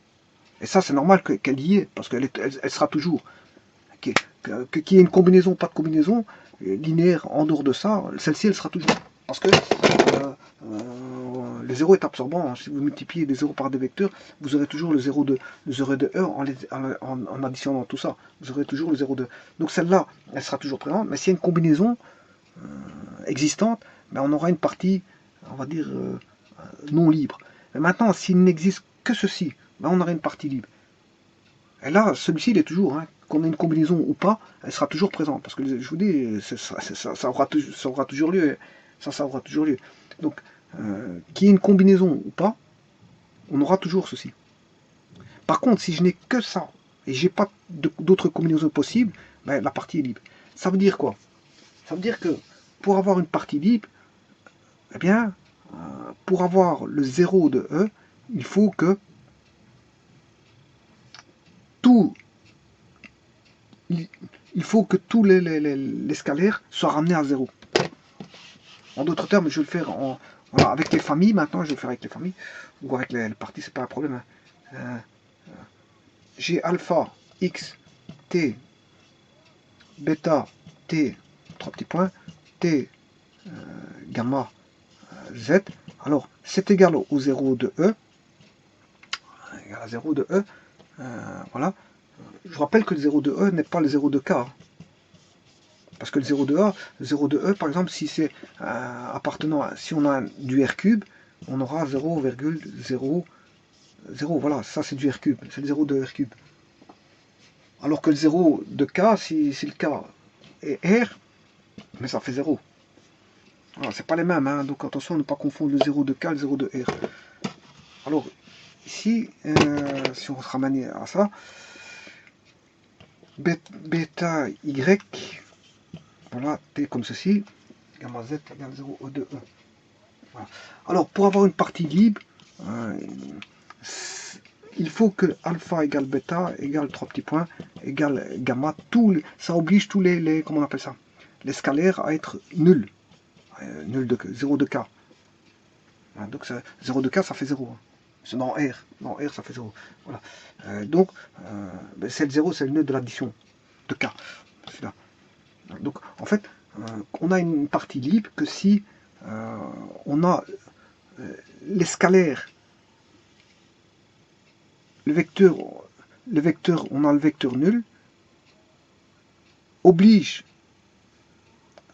Et ça, c'est normal qu'elle y ait, parce qu'elle sera toujours. Qu'il y ait une combinaison, pas de combinaison, linéaire en dehors de ça, celle-ci, elle sera toujours. Parce que le 0 est absorbant. Hein. Si vous multipliez des 0 par des vecteurs, vous aurez toujours le 0 de E en additionnant tout ça. Vous aurez toujours le 0 de. Donc celle-là, elle sera toujours présente. Mais s'il y a une combinaison existante, ben on aura une partie, on va dire, non libre. Mais maintenant, s'il n'existe que ceci, ben on aura une partie libre. Et là, celui-ci, il est toujours, hein, qu'on ait une combinaison ou pas, elle sera toujours présente. Parce que je vous dis, ça aura toujours lieu. Ça aura toujours lieu. Donc, qu'il y ait une combinaison ou pas, on aura toujours ceci. Par contre, si je n'ai que ça, et j'ai pas d'autres combinaisons possibles, ben, la partie est libre. Ça veut dire quoi? Ça veut dire que pour avoir une partie libre, eh bien, pour avoir le 0 de E, il faut que tous les scalaires soient ramenés à 0. En d'autres termes, je vais le faire voilà, avec les familles. Maintenant, je vais le faire avec les familles. Ou avec les parties, c'est pas un problème. Hein. J'ai alpha, x, t, bêta, t, 3 petits points, t, gamma, z. Alors, c'est égal au 0 de E. Égal à 0 de E. Voilà. Je vous rappelle que le 0 de E n'est pas le 0 de K. Parce que le 0 de E, par exemple, si c'est appartenant, si on a du R cube, on aura 0,00. Voilà, ça c'est du R cube, c'est le 0 de R cube. Alors que le 0 de K, si le K est R, mais ça fait 0. Voilà, c'est pas les mêmes, hein, donc attention à ne pas confondre le 0 de K et le 0 de R. Alors, ici, si on se ramène à ça, bêta Y, voilà, t comme ceci, gamma z égale 0 de E. Voilà. Alors, pour avoir une partie libre, il faut que alpha égale bêta égale 3 petits points égale gamma. Ça oblige tous les comment on appelle ça, les scalaires à être nuls. Nul de 0 de k. Voilà, donc 0 de k, ça fait 0. Hein. C'est dans R. Dans R, ça fait 0. Voilà. Donc, c'est le 0, c'est le nœud de l'addition de K. Là. Donc, en fait, on a une partie libre que si on a les scalaires, le vecteur, on a le vecteur nul, oblige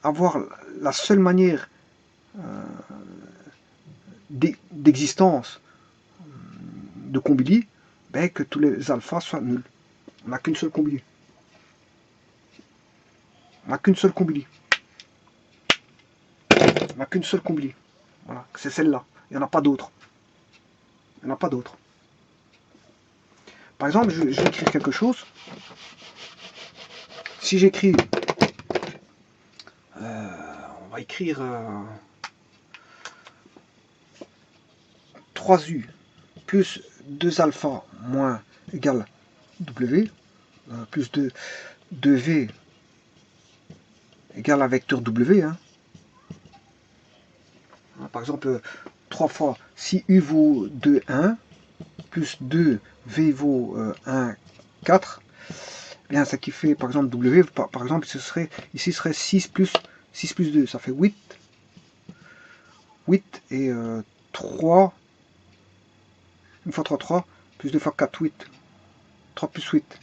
à avoir la seule manière d'existence de combili, ben, que tous les alphas soient nuls. On n'a qu'une seule combili. On n'a qu'une seule combili. On n'a qu'une seule combili. Voilà, c'est celle-là. Il n'y en a pas d'autre. Il n'y en a pas d'autre. Par exemple, je vais écrire quelque chose. Si j'écris, on va écrire 3U plus 2 alpha moins égale W, plus 2V égale un vecteur W. Hein. Par exemple, 3 fois, si U vaut 2, 1, plus 2, V vaut 1, 4, bien, ça qui fait, par exemple, W, par exemple, ici serait 6 plus 2, ça fait 8. 8 et 3, une fois 3, 3, plus 2 fois 4, 8. 3 plus 8,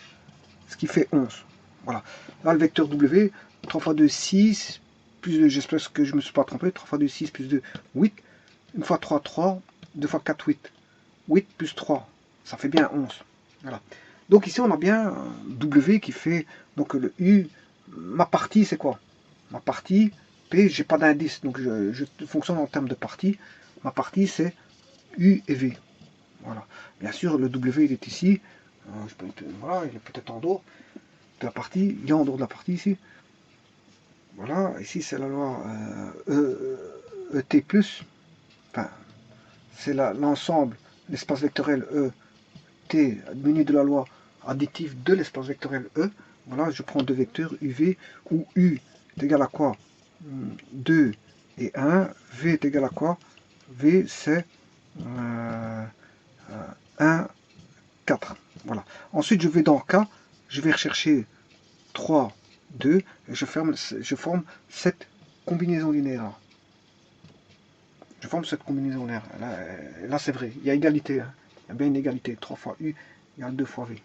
ce qui fait 11. Voilà. Là, le vecteur W, 3 fois 2, 6, plus 2, j'espère que je ne me suis pas trompé, 3 fois 2, 6, plus 2, 8. Une fois 3, 3, 2 fois 4, 8. 8 plus 3, ça fait bien 11. Voilà. Donc ici, on a bien W qui fait, donc le U, ma partie, c'est quoi? Ma partie, P, j'ai pas d'indice, donc je fonctionne en termes de partie. Ma partie, c'est U et V. Voilà. Bien sûr, le W, il est ici. Voilà, il est peut-être en dehors de la partie. Il est en dehors de la partie ici. Voilà, ici, c'est la loi ET+. Enfin, c'est l'ensemble, l'espace vectoriel E, T, menu de la loi additif de l'espace vectoriel E. Voilà, je prends deux vecteurs UV, où U est égal à quoi? 2 et 1. V est égal à quoi? V, c'est 1, 4. Voilà. Ensuite, je vais dans K, je vais rechercher 3, 2, et je forme cette combinaison linéaire. Là. Je forme cette combinaison linéaire. Là c'est vrai, il y a égalité. Hein. Il y a bien une égalité. 3 fois U égale 2 fois V.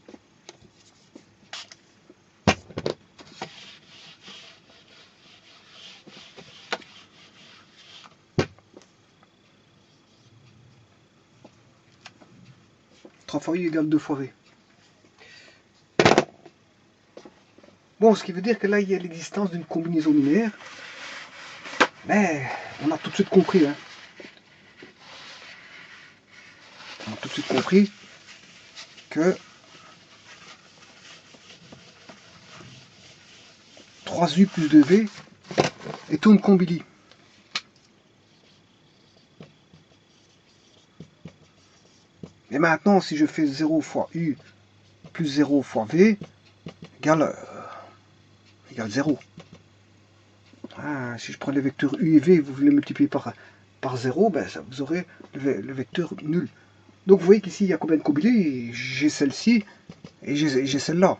Fois U égale 2 fois V. Bon, ce qui veut dire que là, il y a l'existence d'une combinaison linéaire. Mais on a tout de suite compris. Hein. On a tout de suite compris que 3U plus 2V est une combili. Et maintenant, si je fais 0 fois U plus 0 fois V égale 0. Ah, si je prends les vecteurs U et V, vous les multipliez par 0, ben ça, vous aurez le vecteur nul. Donc vous voyez qu'ici, il y a combien de combinés? J'ai celle-ci et j'ai celle-là.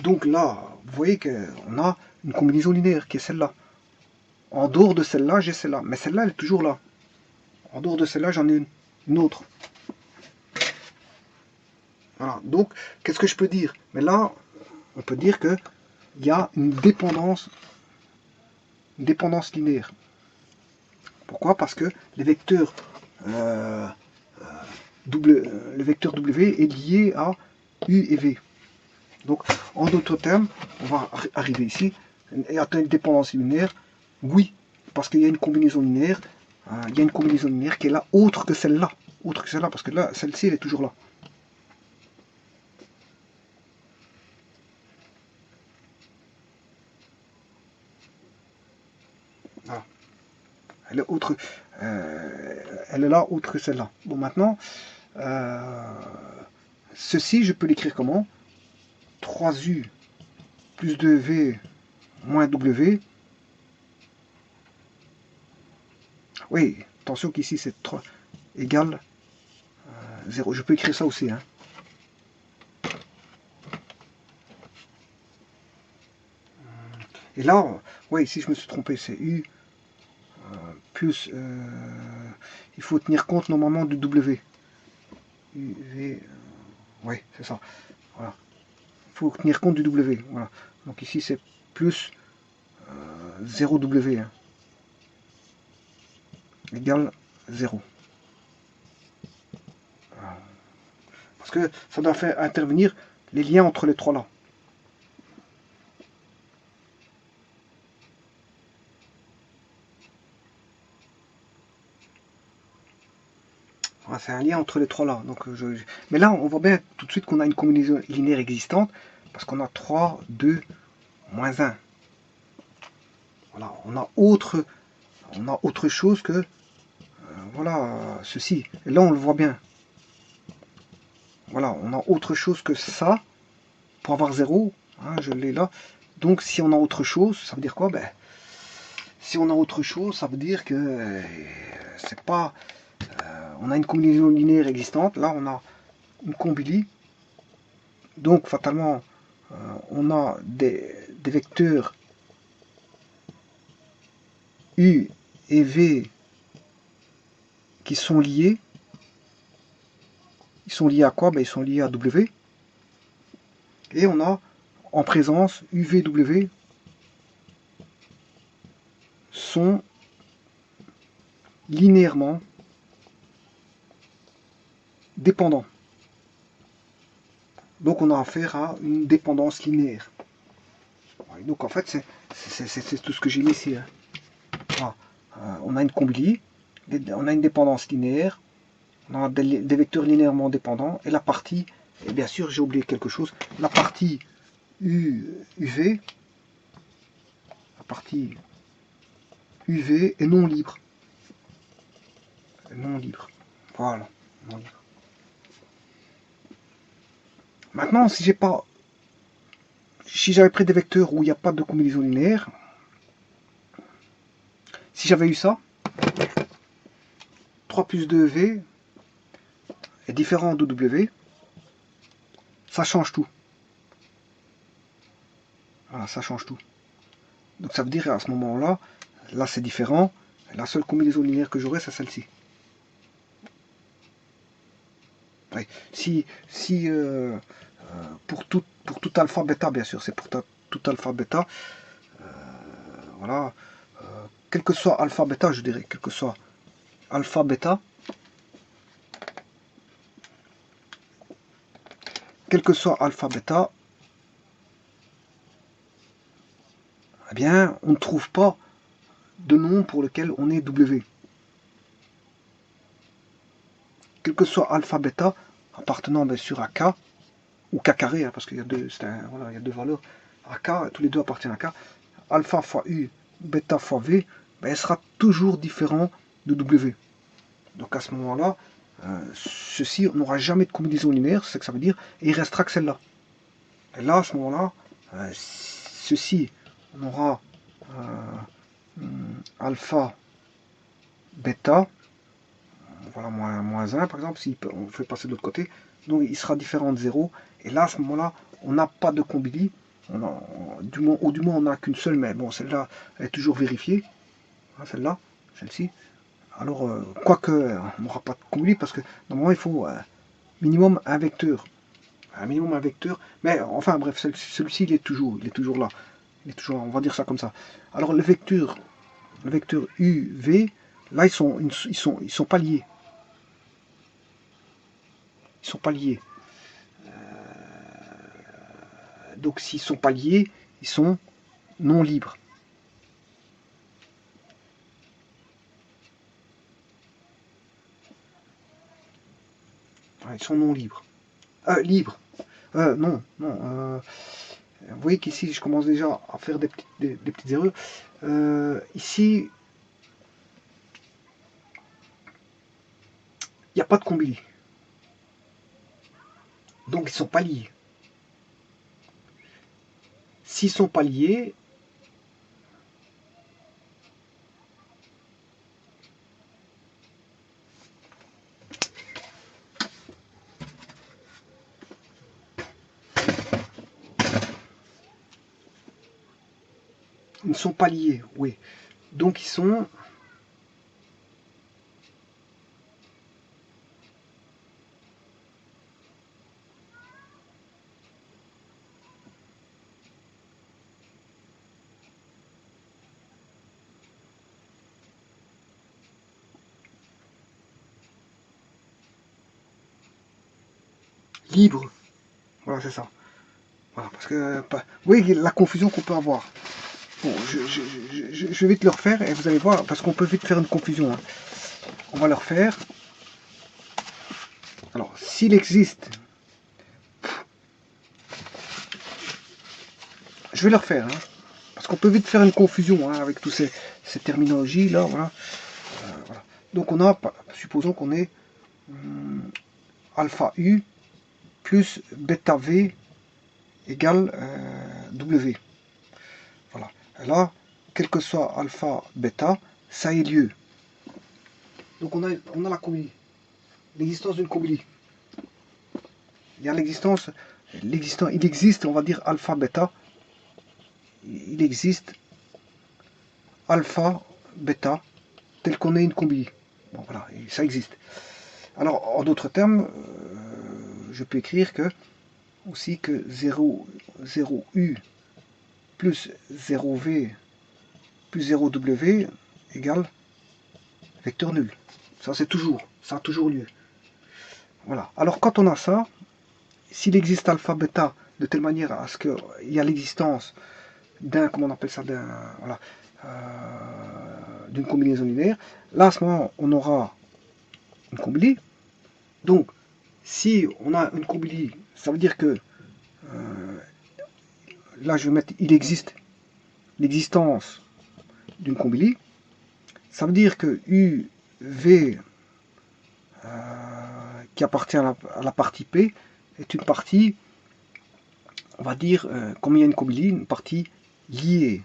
Donc là, vous voyez qu'on a une combinaison linéaire qui est celle-là. En dehors de celle-là, j'ai celle-là. Mais celle-là, elle est toujours là. En dehors de celle-là, j'en ai une autre. Voilà. Donc, qu'est-ce que je peux dire? Mais là, on peut dire qu'il y a une dépendance linéaire. Pourquoi? Parce que les vecteurs le vecteur W est lié à U et V. Donc, en d'autres termes, on va arriver ici, et atteindre une dépendance linéaire, oui, parce qu'il y a une combinaison linéaire, qui est là, autre que celle-là, parce que là, celle-ci, elle est toujours là. Voilà. Elle est là, autre que celle-là. Bon, maintenant, ceci, je peux l'écrire comment? 3U plus 2V moins W. Oui, attention qu'ici c'est 3 égale 0. Je peux écrire ça aussi. Hein. Et là, ouais, ici je me suis trompé, c'est U plus... il faut tenir compte normalement du W. U, V... ouais, c'est ça. Voilà. Il faut tenir compte du W. Voilà. Donc ici c'est plus 0W. Hein, égale 0. Voilà. Parce que ça doit faire intervenir les liens entre les trois là. Voilà, c'est un lien entre les trois là. Donc, mais là, on voit bien tout de suite qu'on a une combinaison linéaire existante parce qu'on a 3, 2, moins 1. Voilà, on a autre chose que voilà, ceci. Et là, on le voit bien. Voilà, on a autre chose que ça pour avoir 0. Hein, je l'ai là. Donc, si on a autre chose, ça veut dire quoi? Ben, si on a autre chose, ça veut dire que c'est pas... on a une combinaison linéaire existante. Là, on a une combili. Donc, fatalement, on a des vecteurs U et V qui sont liés. Ils sont liés à quoi? Ben, ils sont liés à W. Et on a en présence UVW sont linéairement dépendants. Donc on a affaire à une dépendance linéaire. Donc en fait, c'est tout ce que j'ai mis ici. Hein. Voilà. On a une combili, on a une dépendance linéaire, on a des vecteurs linéairement dépendants, et la partie, et bien sûr j'ai oublié quelque chose, la partie UV, la partie UV est non libre. Non libre. Voilà, non libre. Maintenant, si j'avais pris des vecteurs où il n'y a pas de combinaison linéaire, si j'avais eu ça, 3 plus 2V est différent de W, ça change tout. Voilà, ça change tout. Donc ça veut dire à ce moment-là, là c'est différent, la seule combinaison linéaire que j'aurai, c'est celle-ci. Ouais. Si pour tout alpha bêta, bien sûr, c'est pour tout alpha bêta, voilà, quel que soit alpha bêta, je dirais, quel que soit alpha bêta, quel que soit alpha bêta, eh bien, on ne trouve pas de nom pour lequel on est W. Quel que soit alpha bêta, appartenant bien sûr à K, ou K carré, hein, parce qu'il y a voilà, il y a deux valeurs à K, tous les deux appartiennent à K, alpha fois U, bêta fois V, ben, elle sera toujours différent de W. Donc à ce moment-là, ceci, on n'aura jamais de combinaison linéaire, c'est ce que ça veut dire, et il restera que celle-là. Et là, à ce moment-là, ceci, on aura alpha, bêta, voilà, moins 1 par exemple, si on fait passer de l'autre côté, donc il sera différent de 0, et là, à ce moment-là, on n'a pas de combili, du moins on n'a qu'une seule, mais bon, celle-là, elle est toujours vérifiée, hein, celle-là, celle-ci. Alors, quoique, on n'aura pas de combili, parce que normalement, il faut minimum un vecteur. Un minimum un vecteur, mais enfin bref, celui-ci, il est toujours là. Il est toujours là, on va dire ça comme ça. Alors, le vecteur U, V, là, ils sont pas liés. Ils sont pas liés. Donc s'ils sont pas liés, ils sont non libres. Ils sont non libres. Libres. Non. Vous voyez qu'ici, je commence déjà à faire des petites erreurs. Ici, il n'y a pas de combili. Donc ils ne sont pas liés. S'ils ne sont pas liés, Ils ne sont pas liés, oui. Donc ils sont... libres. Voilà, c'est ça. Voilà, parce que... oui, la confusion qu'on peut avoir. Bon, je vais vite le refaire et vous allez voir, parce qu'on peut vite faire une confusion. Hein. On va le refaire. Alors, s'il existe... Je vais le refaire, hein, parce qu'on peut vite faire une confusion hein, avec toutes ces terminologies-là. Voilà. Voilà. Donc on a, supposons qu'on est alpha U plus bêta V égale W. Voilà. Et là, quel que soit alpha, bêta, ça ait lieu. Donc on a la combine, l'existence d'une combine. Il y a l'existence, il existe, on va dire alpha, bêta. Il existe alpha, bêta, tel qu'on est une combine. Bon voilà, ça existe. Alors en d'autres termes, je peux écrire que aussi que 0U plus 0V plus 0W égale vecteur nul. Ça c'est toujours, ça a toujours lieu. Voilà. Alors quand on a ça, s'il existe alpha bêta de telle manière à ce qu'il y a l'existence d'un, comment on appelle ça, d'un, voilà, d'une combinaison linéaire, là à ce moment on aura une combine. Donc si on a une combine, ça veut dire que là je vais mettre il existe l'existence d'une combine. Ça veut dire que UV qui appartient à la partie P est une partie, on va dire, comme il y a une combine, une partie liée.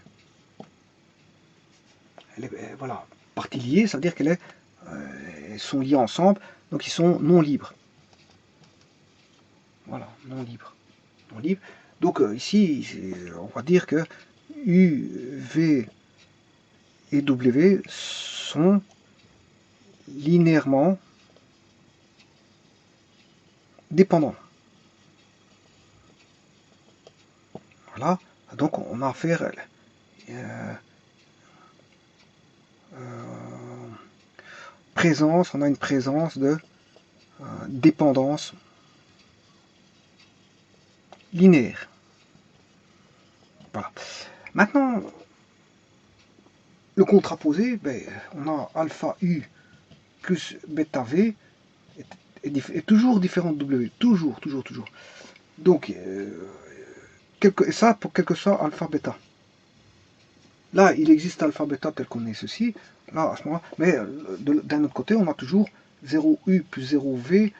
Voilà, partie liée, ça veut dire qu'elles sont liées ensemble, donc ils sont non libres. Voilà, non libres. Non libres. Donc ici, on va dire que U, V et W sont linéairement dépendants. Voilà, donc on a affaire présence, on a une présence de dépendance linéaire. Voilà. Maintenant, le contraposé, ben, on a alpha U plus bêta V est toujours différent de W. Toujours, toujours, toujours. Donc, ça pour quel que soit alpha bêta. Là, il existe alpha bêta tel qu'on est ceci. Là, à ce moment-là, mais d'un autre côté, on a toujours 0U plus 0V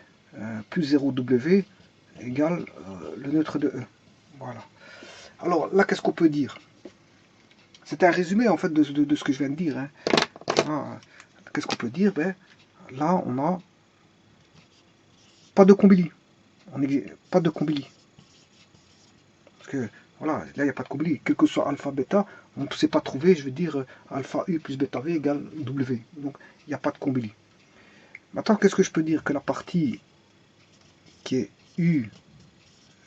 plus 0W égale le neutre de E. Voilà. Alors là, qu'est-ce qu'on peut dire? C'est un résumé en fait de ce que je viens de dire. Hein. Qu'est-ce qu'on peut dire? Ben, là, on a pas de combili. Pas de combili. Parce que voilà, là, il n'y a pas de combili. Quel que soit alpha, bêta, on ne sait pas trouver, je veux dire, alpha U plus bêta V égale W. Donc, il n'y a pas de combili. Maintenant, qu'est-ce que je peux dire? Que la partie qui est U,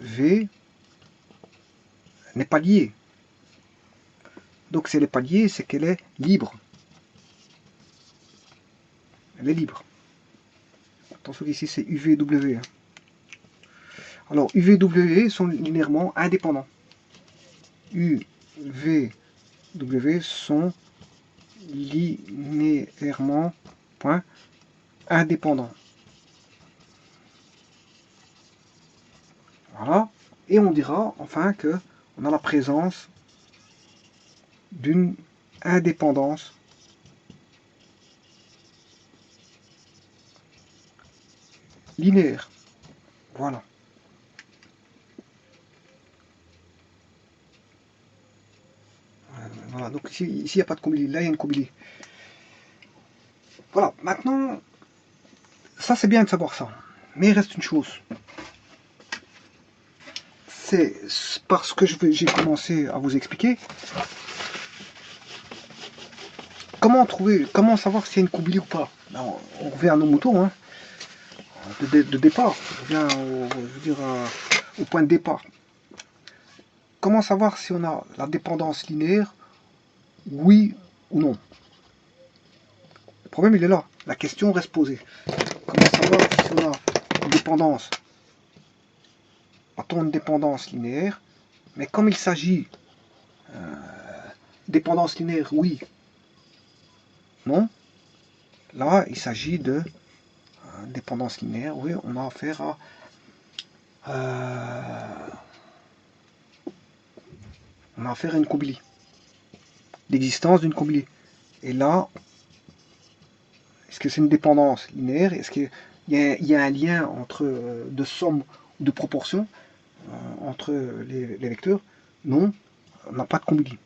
V, n'est pas liée. Donc, si elle n'est pas liée, c'est qu'elle est libre. Elle est libre. Attention qu'ici, c'est UV et W. Hein. Alors, UV et W sont linéairement indépendants. U, V, W sont linéairement indépendants. Voilà. Et on dira enfin que on a la présence d'une indépendance linéaire. Voilà. Voilà, donc ici, il n'y a pas de combili, là il y a une combili. Voilà, maintenant, ça c'est bien de savoir ça. Mais il reste une chose. C'est parce que j'ai commencé à vous expliquer comment savoir s'il y a une combine ou pas? Ben, on revient à nos moutons, hein, de départ, on revient je veux dire, au point de départ. Comment savoir si on a la dépendance linéaire, oui ou non? Le problème, il est là. La question reste posée. Comment savoir si on a une dépendance, une dépendance linéaire, mais comme il s'agit dépendance linéaire, oui, non, là, il s'agit de dépendance linéaire, oui, on a affaire à une combine, l'existence d'une combine. Et là, est-ce que c'est une dépendance linéaire? Est-ce qu'il y a un lien entre de somme ou de proportion entre les vecteurs? Non, on n'a pas de combine.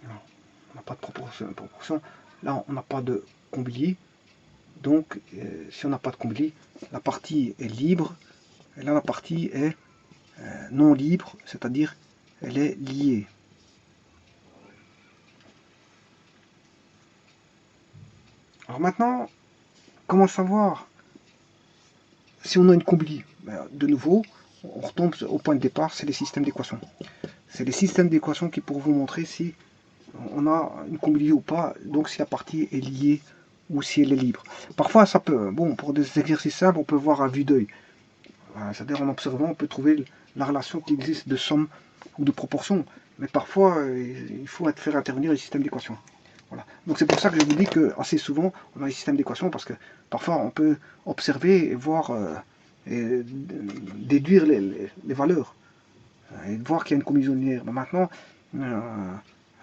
On n'a pas de proportion. Là, on n'a pas de combine. Donc, si on n'a pas de combine, la partie est libre. Et là, la partie est non libre, c'est-à-dire elle est liée. Alors maintenant, comment savoir si on a une combine? De nouveau, on retombe au point de départ, c'est les systèmes d'équations. C'est les systèmes d'équations qui pourront vous montrer si on a une combine ou pas, donc si la partie est liée ou si elle est libre. Parfois, ça peut, bon, pour des exercices simples, on peut voir à vue d'œil. C'est-à-dire en observant, on peut trouver la relation qui existe de somme ou de proportion. Mais parfois, il faut faire intervenir les systèmes d'équations. Voilà. Donc c'est pour ça que je vous dis que assez souvent, on a les systèmes d'équations, parce que parfois on peut observer et voir, et déduire les valeurs, et voir qu'il y a une combinaison linéaire. Mais maintenant,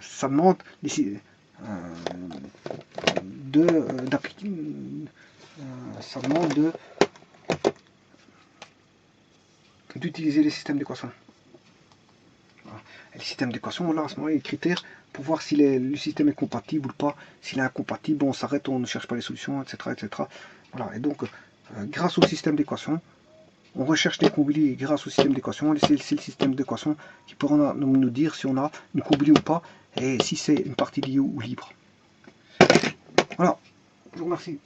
ça demande d'utiliser les systèmes d'équations. Les systèmes d'équations, là, à ce moment-là, les critères pour voir si le système est compatible ou pas. S'il est incompatible, on s'arrête, on ne cherche pas les solutions, etc. etc. Voilà. Et donc, grâce au système d'équations, on recherche les combines grâce au système d'équations. C'est le système d'équations qui pourra nous dire si on a une combine ou pas, et si c'est une partie liée ou libre. Voilà. Je vous remercie.